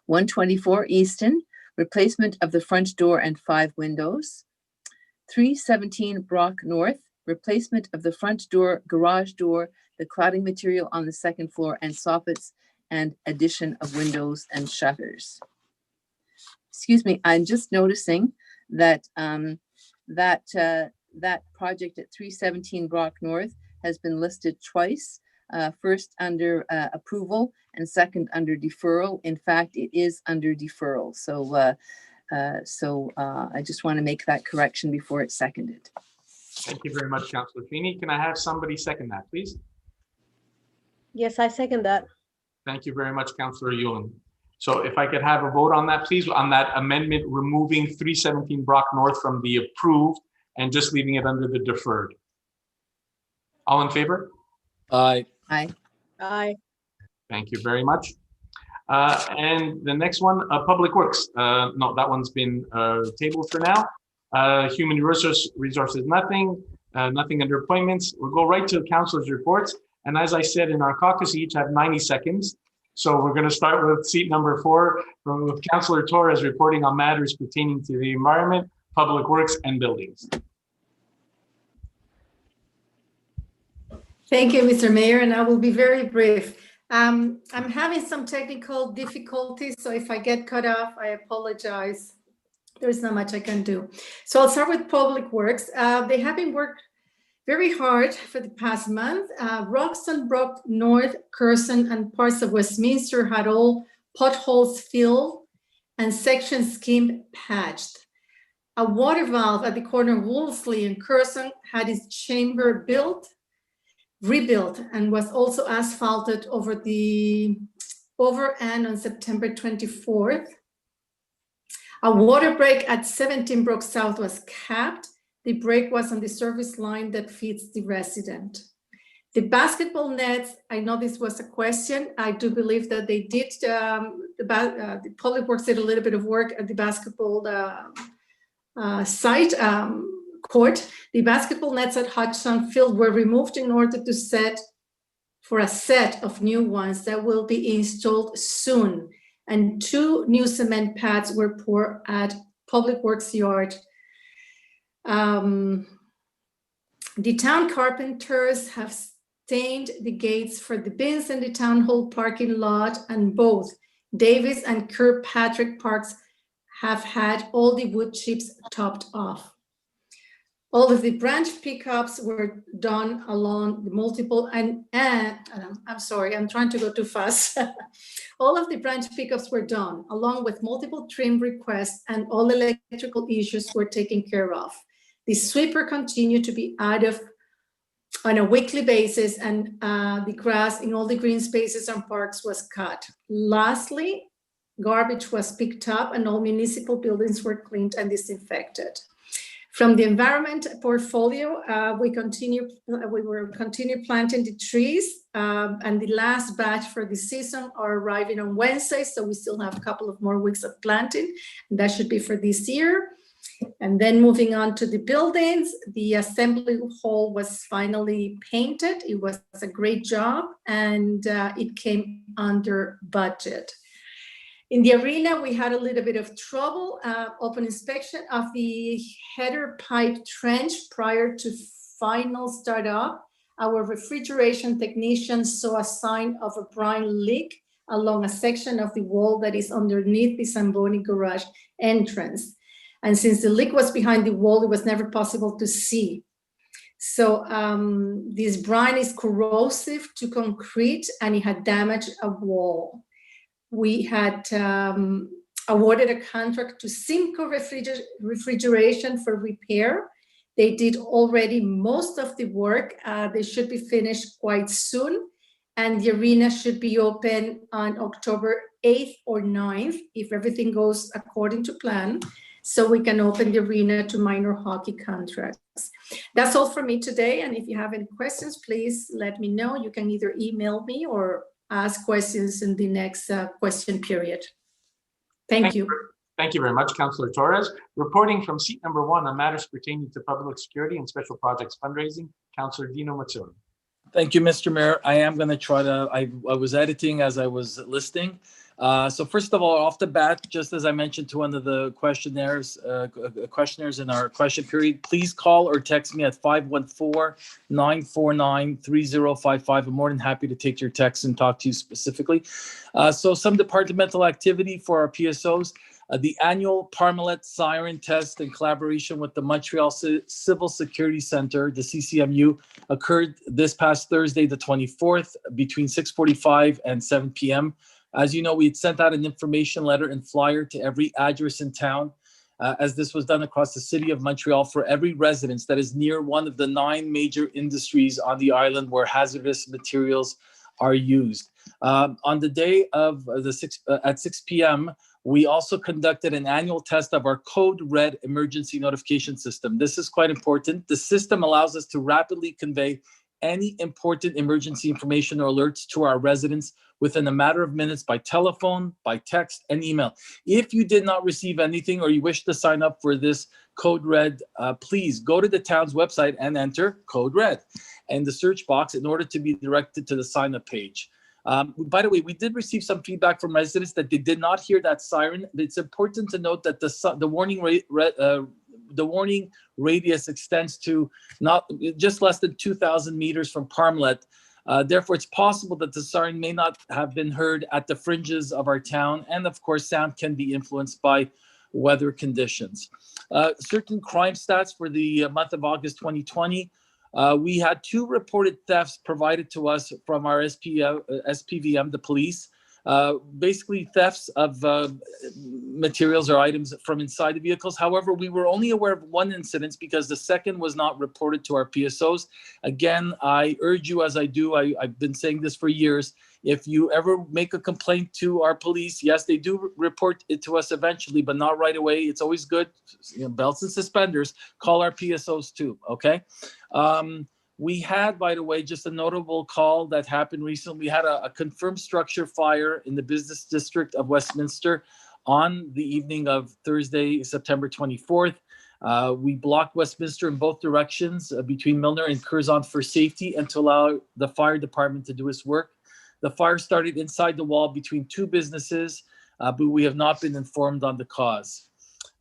124 Easton, replacement of the front door and 5 windows. 317 Brock North, replacement of the front door, garage door, the cladding material on the second floor, and soffits, and addition of windows and shutters. Excuse me, I'm just noticing that that project at 317 Brock North has been listed twice, first under approval and second under deferral. In fact, it is under deferral. So I just want to make that correction before it's seconded. Thank you very much, Councillor Feeney. Can I have somebody second that, please? Yes, I second that. Thank you very much, Councillor Yulin. So if I could have a vote on that, please, on that amendment, removing 317 Brock North from the approved and just leaving it under the deferred. All in favor? Aye. Aye. Aye. Thank you very much. And the next one, Public Works. No, that one's been tabled for now. Human Resources, nothing. Nothing under appointments. We'll go right to councilors' reports. And as I said, in our caucus, each have 90 seconds. So we're going to start with seat number 4 from Councillor Torres reporting on matters pertaining to the environment, public works, and buildings. Thank you, Mr. Mayor, and I will be very brief. I'm having some technical difficulties, so if I get cut off, I apologize. There's not much I can do. So I'll start with Public Works. They have been worked very hard for the past month. Roxton, Brock North, Curzon, and parts of Westminster had all potholes filled and sections skimmed patched. A water valve at the corner of Wolseley and Curzon had its chamber rebuilt, and was also asphalted over and on September 24th. A water break at 17 Brook South was capped. The break was on the service line that feeds the resident. The basketball nets, I know this was a question. I do believe that they did, the Public Works did a little bit of work at the basketball site court. The basketball nets at Hudson Field were removed in order to set a set of new ones that will be installed soon. And 2 new cement pads were poured at Public Works Yard. The town carpenters have stained the gates for the bins in the town hall parking lot, and both Davis and Kirkpatrick Parks have had all the wood chips topped off. All of the branch pickups were done along the multiple, and I'm sorry, I'm trying to go too fast. All of the branch pickups were done along with multiple trim requests, and all electrical issues were taken care of. The sweeper continued to be out of on a weekly basis, and the grass in all the green spaces and parks was cut. Lastly, garbage was picked up and all municipal buildings were cleaned and disinfected. From the environment portfolio, we will continue planting the trees, and the last batch for the season are arriving on Wednesday, so we still have a couple of more weeks of planting, and that should be for this year. And then moving on to the buildings, the assembly hall was finally painted. It was a great job, and it came under budget. In the arena, we had a little bit of trouble. Open inspection of the header pipe trench prior to final startup. Our refrigeration technician saw a sign of a brine leak along a section of the wall that is underneath the Zamboni garage entrance. And since the leak was behind the wall, it was never possible to see. So this brine is corrosive to concrete, and it had damaged a wall. We had awarded a contract to Simco Refrigeration for repair. They did already most of the work. They should be finished quite soon, and the arena should be open on October 8th or 9th if everything goes according to plan, so we can open the arena to minor hockey contracts. That's all for me today, and if you have any questions, please let me know. You can either email me or ask questions in the next question period. Thank you. Thank you very much, Councillor Torres. Reporting from seat number 1 on matters pertaining to public security and special projects fundraising, Councillor Dino Matsuri. Thank you, Mr. Mayor. I am going to try to, I was editing as I was listening. So first of all, off the bat, just as I mentioned to one of the questionnaires in our question period, please call or text me at 514-949-3055. I'm more than happy to take your text and talk to you specifically. So some departmental activity for our PSOs. The annual Parmalet siren test in collaboration with the Montreal Civil Security Center, the CCMU, occurred this past Thursday, the 24th, between 6:45 and 7 p.m. As you know, we had sent out an information letter and flyer to every address in town, as this was done across the city of Montreal for every residence that is near one of the 9 major industries on the island where hazardous materials are used. On the day of at 6 p.m., we also conducted an annual test of our Code Red emergency notification system. This is quite important. The system allows us to rapidly convey any important emergency information or alerts to our residents within a matter of minutes by telephone, by text, and email. If you did not receive anything or you wish to sign up for this Code Red, please go to the town's website and enter Code Red in the search box in order to be directed to the sign-up page. By the way, we did receive some feedback from residents that they did not hear that siren. It's important to note that the warning radius extends to just less than 2,000 meters from Parmlet. Therefore, it's possible that the siren may not have been heard at the fringes of our town. And of course, sound can be influenced by weather conditions. Certain crime stats for the month of August 2020. We had 2 reported thefts provided to us from our SPVM, the police. Basically thefts of materials or items from inside the vehicles. However, we were only aware of 1 incident because the second was not reported to our PSOs. Again, I urge you, as I do, I've been saying this for years, if you ever make a complaint to our police, yes, they do report it to us eventually, but not right away. It's always good, belts and suspenders, call our PSOs too, okay? We had, by the way, just a notable call that happened recently. We had a confirmed structure fire in the business district of Westminster on the evening of Thursday, September 24th. We blocked Westminster in both directions between Milner and Curzon for safety and to allow the fire department to do its work. The fire started inside the wall between 2 businesses, but we have not been informed on the cause.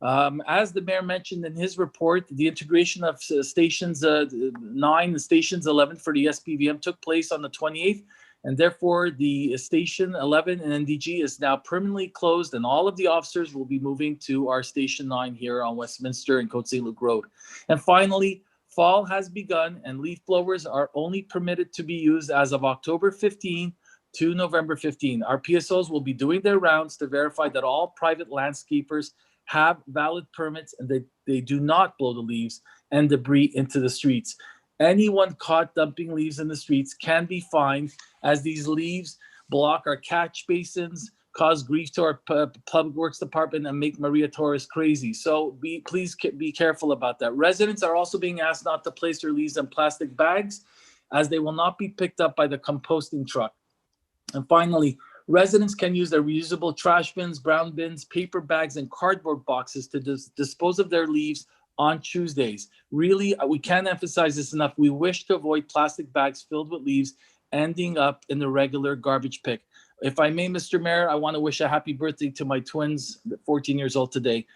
As the mayor mentioned in his report, the integration of stations 9 and stations 11 for the SPVM took place on the 28th, and therefore the station 11 and NDG is now permanently closed, and all of the officers will be moving to our station 9 here on Westminster and Côte Saint-Luc Road. And finally, fall has begun, and leaf blowers are only permitted to be used as of October 15 to November 15. Our PSOs will be doing their rounds to verify that all private landscapers have valid permits and they do not blow the leaves and debris into the streets. Anyone caught dumping leaves in the streets can be fined, as these leaves block our catch basins, cause grief to our public works department, and make Maria Torres crazy. So please be careful about that. Residents are also being asked not to place their leaves in plastic bags, as they will not be picked up by the composting truck. And finally, residents can use their reusable trash bins, brown bins, paper bags, and cardboard boxes to dispose of their leaves on Tuesdays. Really, we can't emphasize this enough. We wish to avoid plastic bags filled with leaves ending up in the regular garbage pick. If I may, Mr. Mayor, I want to wish a happy birthday to my twins, 14 years old today.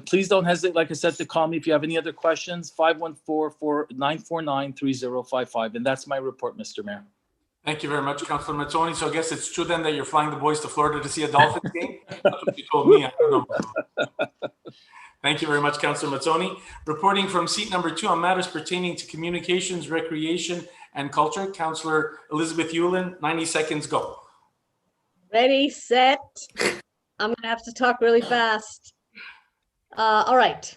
Please don't hesitate, like I said, to call me if you have any other questions, 514-949-3055. And that's my report, Mr. Mayor. Thank you very much, Councilor Mazzoni. So I guess it's true then that you're flying the boys to Florida to see a Dolphins game? That's what you told me. I don't know. Thank you very much, Councilor Mazzoni. Reporting from seat number 2 on matters pertaining to communications, recreation, and culture, Councilor Elizabeth Yulin, 90 seconds, go. Ready, set. I'm gonna have to talk really fast. All right.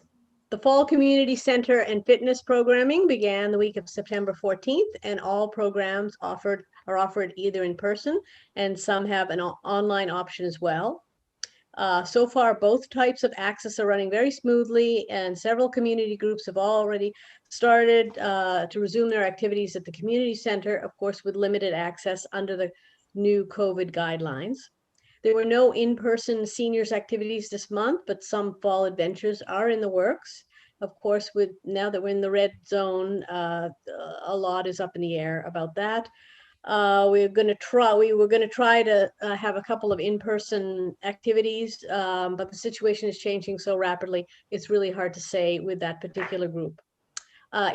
The Fall Community Center and Fitness programming began the week of September 14th, and all programs are offered either in person, and some have an online option as well. So far, both types of access are running very smoothly, and several community groups have already started to resume their activities at the community center, of course, with limited access under the new COVID guidelines. There were no in-person seniors activities this month, but some fall adventures are in the works. Of course, now that we're in the red zone, a lot is up in the air about that. We were going to try to have a couple of in-person activities, but the situation is changing so rapidly, it's really hard to say with that particular group.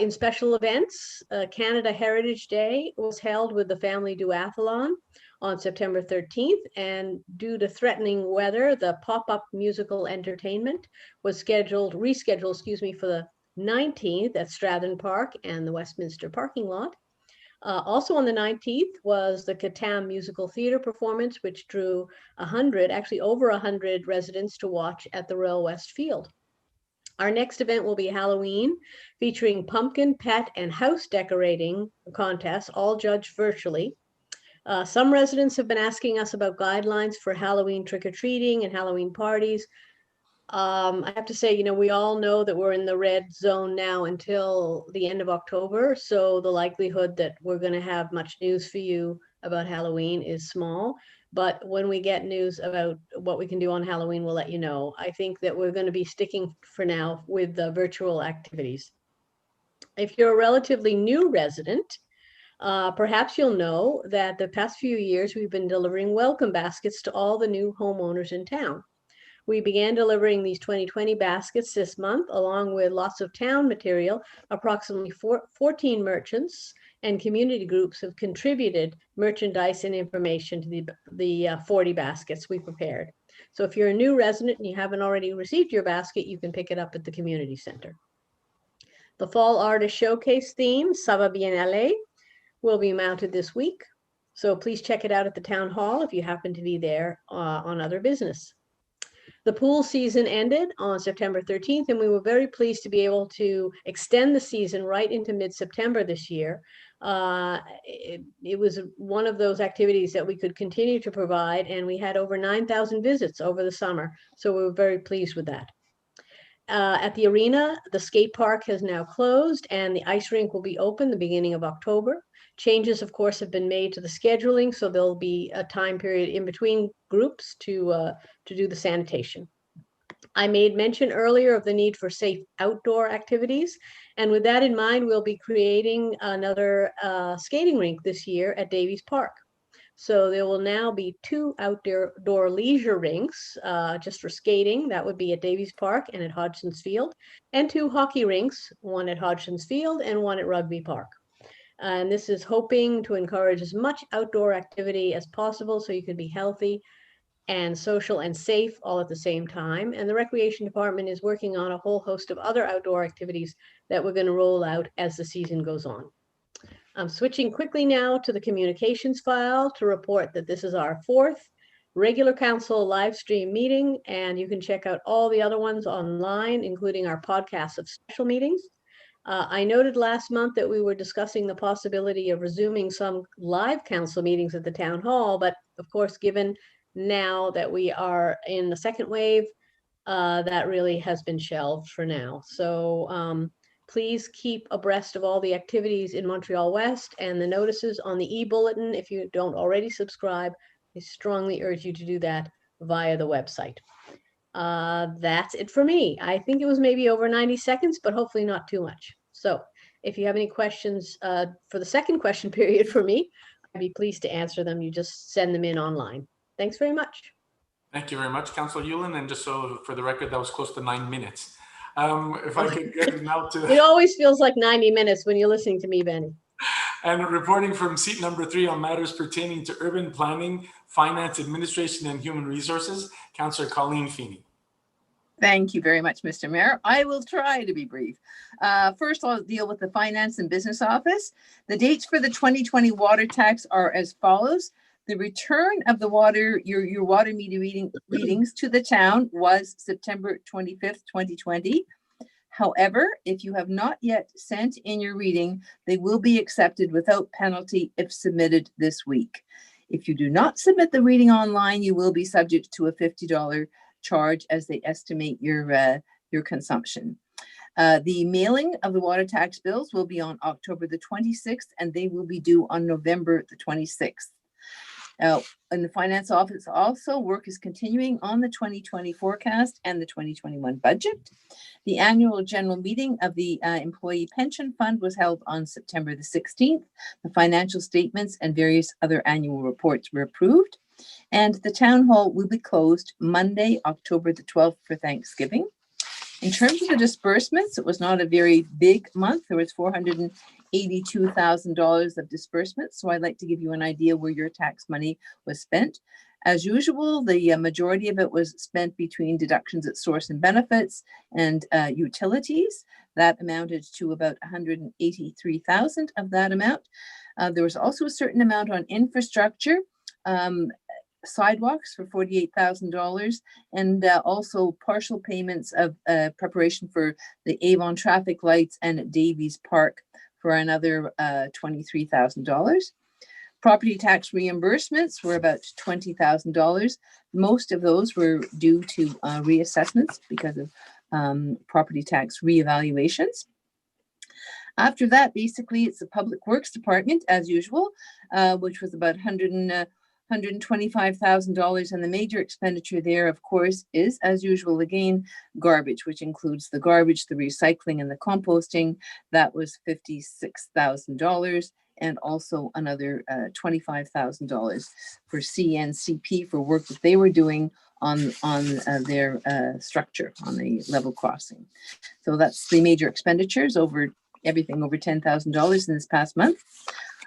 In special events, Canada Heritage Day was held with the Family Duathlon on September 13th, and due to threatening weather, the pop-up musical entertainment was rescheduled for the 19th at Strathern Park and the Westminster parking lot. Also on the 19th was the Katam Musical Theatre performance, which drew over 100 residents to watch at the Royal West Field. Our next event will be Halloween, featuring pumpkin, pet, and house decorating contests, all judged virtually. Some residents have been asking us about guidelines for Halloween trick-or-treating and Halloween parties. I have to say, we all know that we're in the red zone now until the end of October. So the likelihood that we're going to have much news for you about Halloween is small. But when we get news about what we can do on Halloween, we'll let you know. I think that we're going to be sticking for now with the virtual activities. If you're a relatively new resident, perhaps you'll know that the past few years we've been delivering welcome baskets to all the new homeowners in town. We began delivering these 2020 baskets this month, along with lots of town material. Approximately 14 merchants and community groups have contributed merchandise and information to the 40 baskets we prepared. So if you're a new resident and you haven't already received your basket, you can pick it up at the community center. The Fall Artist Showcase theme, Ça va bien aller, will be mounted this week. So please check it out at the town hall if you happen to be there on other business. The pool season ended on September 13th, and we were very pleased to be able to extend the season right into mid-September this year. It was one of those activities that we could continue to provide, and we had over 9,000 visits over the summer. So we were very pleased with that. At the arena, the skate park has now closed, and the ice rink will be open the beginning of October. Changes, of course, have been made to the scheduling, so there'll be a time period in between groups to do the sanitation. I made mention earlier of the need for safe outdoor activities, and with that in mind, we'll be creating another skating rink this year at Davies Park. So there will now be 2 outdoor leisure rinks just for skating. That would be at Davies Park and at Hodgson's Field, and 2 hockey rinks, one at Hodgson's Field and one at Rugby Park. And this is hoping to encourage as much outdoor activity as possible so you can be healthy and social and safe all at the same time. And the Recreation Department is working on a whole host of other outdoor activities that we're going to roll out as the season goes on. I'm switching quickly now to the communications file to report that this is our 4th regular council live stream meeting, and you can check out all the other ones online, including our podcast of special meetings. I noted last month that we were discussing the possibility of resuming some live council meetings at the town hall, but of course, given now that we are in the second wave, that really has been shelved for now. So please keep abreast of all the activities in Montreal-West and the notices on the e-bulletin. If you don't already subscribe, I strongly urge you to do that via the website. That's it for me. I think it was maybe over 90 seconds, but hopefully not too much. So if you have any questions for the second question period for me, I'd be pleased to answer them. You just send them in online. Thanks very much. Thank you very much, Councillor Hewlin. And just so for the record, that was close to 9 minutes. If I could get now to... It always feels like 90 minutes when you're listening to me, Benny. And reporting from seat number 3 on matters pertaining to urban planning, finance, administration, and human resources, Councillor Colleen Feeney. Thank you very much, Mr. Mayor. I will try to be brief. First, I'll deal with the Finance and Business Office. The dates for the 2020 water tax are as follows. The return of the water, your water meter readings to the town was September 25th, 2020. However, if you have not yet sent in your reading, they will be accepted without penalty if submitted this week. If you do not submit the reading online, you will be subject to a $50 charge as they estimate your consumption. The mailing of the water tax bills will be on October the 26th, and they will be due on November the 26th. In the finance office also, work is continuing on the 2020 forecast and the 2021 budget. The annual general meeting of the Employee Pension Fund was held on September the 16th. The financial statements and various other annual reports were approved. And the town hall will be closed Monday, October the 12th for Thanksgiving. In terms of the disbursements, it was not a very big month. There was $482,000 of disbursements. So I'd like to give you an idea where your tax money was spent. As usual, the majority of it was spent between deductions at source and benefits and utilities. That amounted to about $183,000 of that amount. There was also a certain amount on infrastructure, sidewalks for $48,000, and also partial payments of preparation for the Avon traffic lights and at Davies Park for another $23,000. Property tax reimbursements were about $20,000. Most of those were due to reassessments because of property tax reevaluations. After that, basically, it's the Public Works Department, as usual, which was about $125,000. And the major expenditure there, of course, is, as usual, again, garbage, which includes the garbage, the recycling, and the composting. That was $56,000. And also another $25,000 for CNCP for work that they were doing on their structure on the level crossing. So that's the major expenditures over everything over $10,000 in this past month.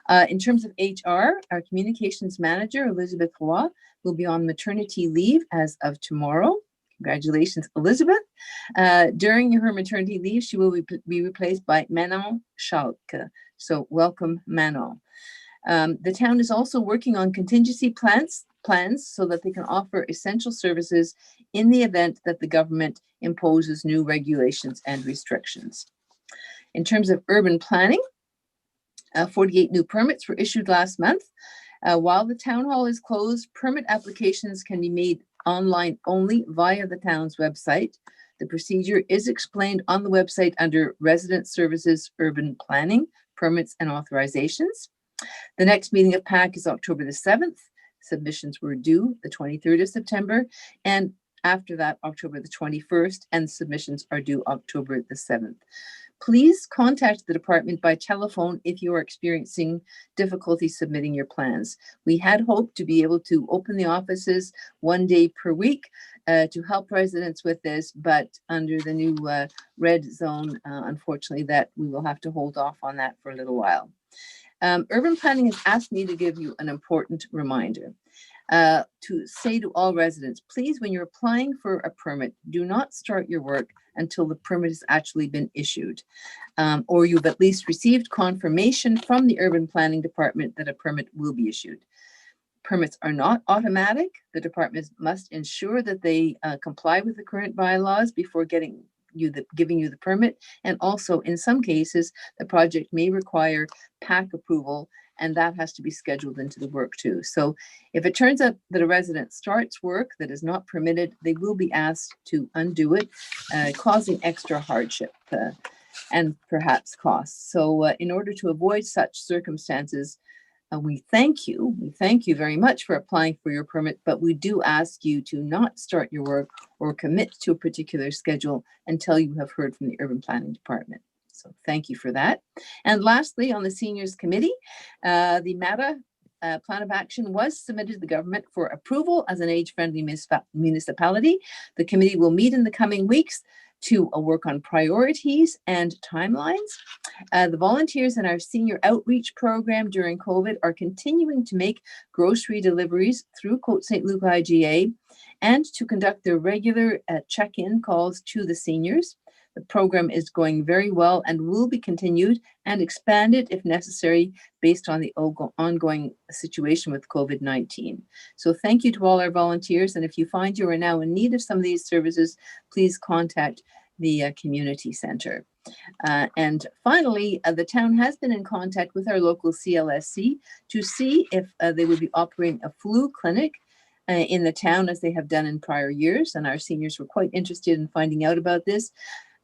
In terms of HR, our communications manager, Elizabeth Roy, will be on maternity leave as of tomorrow. Congratulations, Elizabeth. During her maternity leave, she will be replaced by Manon Schalke. So welcome, Manon. The town is also working on contingency plans so that they can offer essential services in the event that the government imposes new regulations and restrictions. In terms of urban planning, 48 new permits were issued last month. While the town hall is closed, permit applications can be made online only via the town's website. The procedure is explained on the website under Resident Services, Urban Planning, Permits and Authorizations. The next meeting of PAC is October the 7th. Submissions were due the 23rd of September, and after that, October the 21st, and submissions are due October the 7th. Please contact the department by telephone if you are experiencing difficulty submitting your plans. We had hoped to be able to open the offices one day per week to help residents with this, but under the new red zone, unfortunately, that we will have to hold off on that for a little while. Urban Planning has asked me to give you an important reminder. To say to all residents, please, when you're applying for a permit, do not start your work until the permit has actually been issued, or you've at least received confirmation from the Urban Planning Department that a permit will be issued. Permits are not automatic. The department must ensure that they comply with the current bylaws before giving you the permit. And also, in some cases, the project may require PAC approval, and that has to be scheduled into the work too. So if it turns out that a resident starts work that is not permitted, they will be asked to undo it, causing extra hardship and perhaps costs. So in order to avoid such circumstances, we thank you very much for applying for your permit, but we do ask you to not start your work or commit to a particular schedule until you have heard from the Urban Planning Department. So thank you for that. And lastly, on the Seniors Committee, the MATA Plan of Action was submitted to the government for approval as an age-friendly municipality. The committee will meet in the coming weeks to work on priorities and timelines. The volunteers in our senior outreach program during COVID are continuing to make grocery deliveries through Côte Saint-Luc IGA and to conduct their regular check-in calls to the seniors. The program is going very well and will be continued and expanded if necessary based on the ongoing situation with COVID-19. So thank you to all our volunteers. And if you find you are now in need of some of these services, please contact the community center. And finally, the town has been in contact with our local CLSC to see if they would be operating a flu clinic in the town as they have done in prior years. And our seniors were quite interested in finding out about this.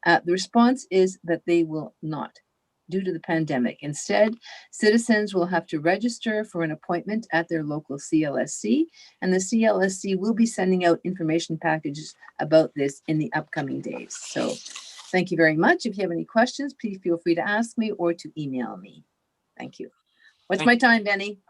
The response is that they will not, due to the pandemic. Instead, citizens will have to register for an appointment at their local CLSC, and the CLSC will be sending out information packages about this in the upcoming days. So thank you very much. If you have any questions, please feel free to ask me or to email me. Thank you. What's my time, Benny?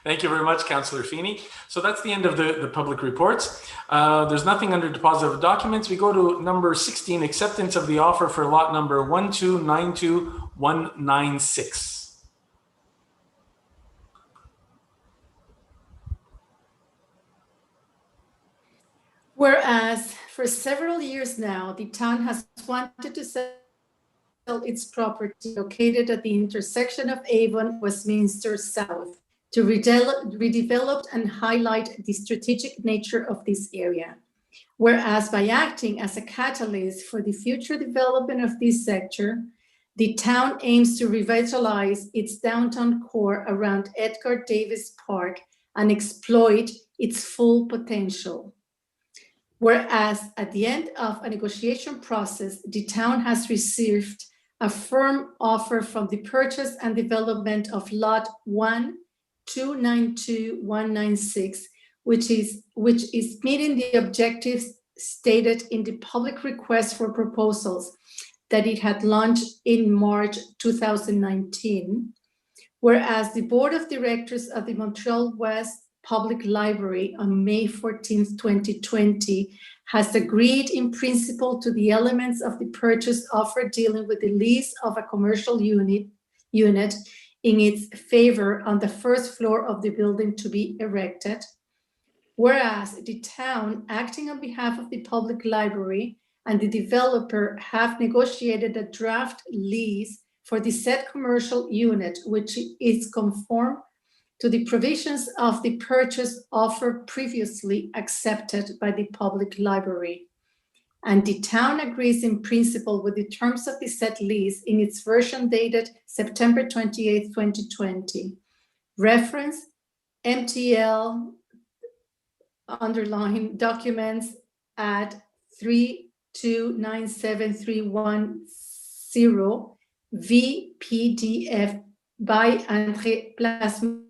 Thank you very much, Councillor Feeney. So that's the end of the public reports. There's nothing under deposit of documents. We go to number 16, acceptance of the offer for lot number 1292196. Whereas for several years now, the town has wanted to sell its property located at the intersection of Avon and Westminster South to redevelop and highlight the strategic nature of this area. Whereas by acting as a catalyst for the future development of this sector, The town aims to revitalize its downtown core around Edgar Davis Park and exploit its full potential. Whereas at the end of a negotiation process, the town has received a firm offer from the purchase and development of lot 1292196, which is meeting the objectives stated in the public request for proposals that it had launched in March 2019. Whereas the Board of Directors of the Montreal-Ouest Public Library on May 14, 2020, has agreed in principle to the elements of the purchase offer dealing with the lease of a commercial unit in its favor on the first floor of the building to be erected. Whereas the town, acting on behalf of the public library and the developer, have negotiated a draft lease for the said commercial unit, which is conform to the provisions of the purchase offer previously accepted by the public library. And the town agrees in principle with the terms of the said lease in its version dated September 28, 2020. Reference MTL underline documents at 3297310 VPDF by André Placement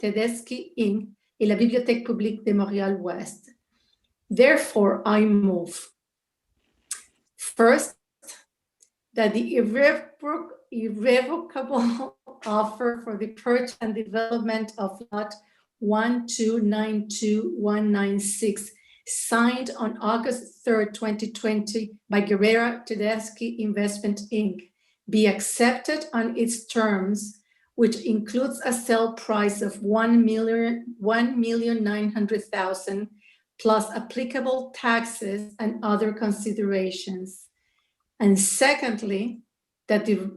Tedeschi Inc. et la Bibliothèque publique de Montréal-Ouest. Therefore, I move first that the irrevocable offer for the purchase and development of lot 1292196 signed on August 3rd, 2020 by Guerrera Tedeschi Investment Inc. be accepted on its terms, which includes a sale price of $1,900,000 plus applicable taxes and other considerations. And secondly, that the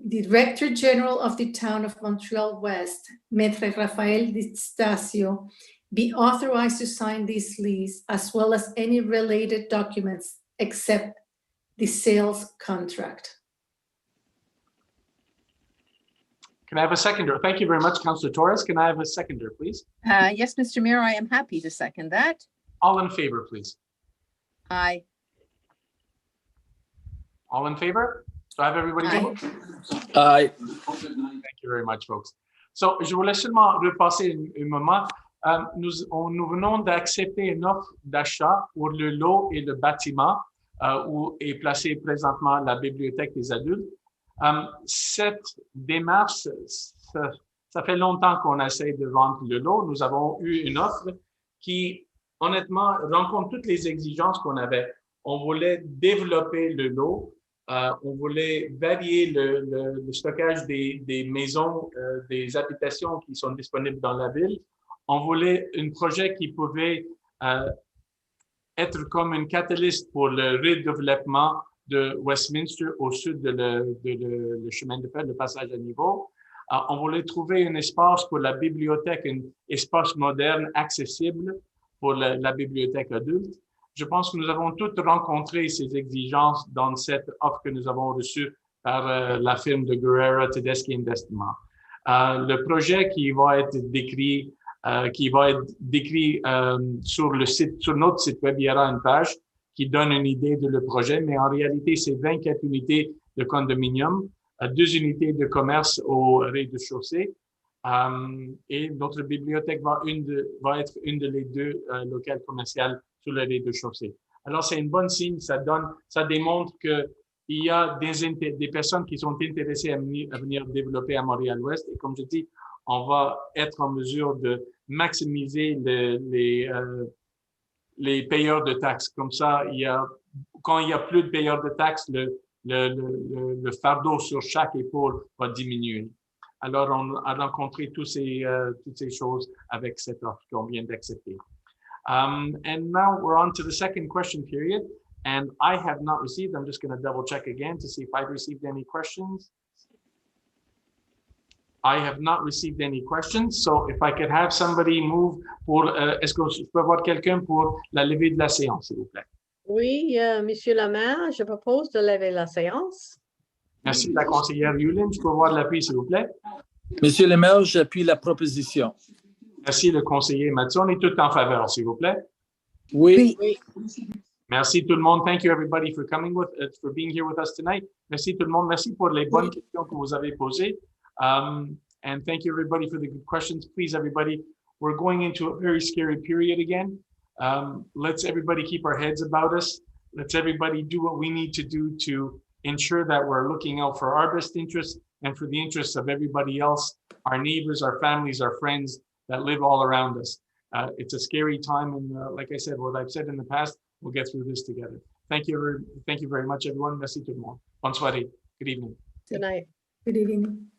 Director General of the Town of Montreal-Ouest, Maître Raphaël Di Stasio, be authorized to sign this lease as well as any related documents except the sales contract. Can I have a seconder? Thank you very much, Councillor Torres. Can I have a seconder, please? Yes, Mr. Mayor, I am happy to second that. All in favor, please. Aye. All in favor? Do I have everybody vote? Aye. Thank you very much, folks. So, je voulais seulement repasser un moment. Nous venons d'accepter une offre d'achat pour le lot et le bâtiment où est placée présentement la bibliothèque des adultes. Cette démarche, ça fait longtemps qu'on essaie de vendre le lot. Nous avons eu une offre qui, honnêtement, rencontre toutes les exigences qu'on avait. On voulait développer le lot, on voulait varier le stockage des maisons, des habitations qui sont disponibles dans la ville. On voulait un projet qui pouvait être comme une catalyste pour le redéveloppement de Westminster au sud de le chemin de fer, le passage à niveau. On voulait trouver un espace pour la bibliothèque, un espace moderne, accessible pour la bibliothèque adulte. Je pense que nous avons toutes rencontré ces exigences dans cette offre que nous avons reçue par la firme de Guerrera Tedeschi Investment. Le projet qui va être décrit sur le site, sur notre site web, il y aura une page qui donne une idée de le projet, mais en réalité, c'est 24 unités de condominium, 2 unités de commerce au rez-de-chaussée, et notre bibliothèque va être une de les 2 locales commerciales sur le rez-de-chaussée. Alors, c'est un bon signe, ça démontre qu'il y a des personnes qui sont intéressées à venir développer à Montréal-Ouest, et comme je dis, on va être en mesure de maximiser les payeurs de taxes. Comme ça, quand il y a plus de payeurs de taxes, le fardeau sur chaque épaule va diminuer. Alors, on a rencontré toutes ces choses avec cette offre qu'on vient d'accepter. And now we're on to the second question period. And I have not received, I'm just going to double check again to see if I've received any questions. I have not received any questions. So if I could have somebody move est-ce que je peux avoir quelqu'un pour la levée de la séance, s'il vous plaît? Oui, Monsieur le maire, je propose de lever la séance. Merci, la conseillère Yulin. Je peux voir l'appui, s'il vous plaît. Monsieur le maire, j'appuie la proposition. Merci, le conseiller Mathieu. On est tous en faveur, s'il vous plaît. Oui. Merci tout le monde. Thank you everybody for coming for being here with us tonight. Merci tout le monde. Merci pour les bonnes questions que vous avez posées. And thank you everybody for the good questions. Please, everybody, we're going into a very scary period again. Let's everybody keep our heads about us. Let's everybody do what we need to do to ensure that we're looking out for our best interests and for the interests of everybody else, our neighbors, our families, our friends that live all around us. It's a scary time, and like I said, what I've said in the past, we'll get through this together. Thank you very much, everyone. Merci tout le monde. Bonne soirée. Good evening. Good night. Good evening.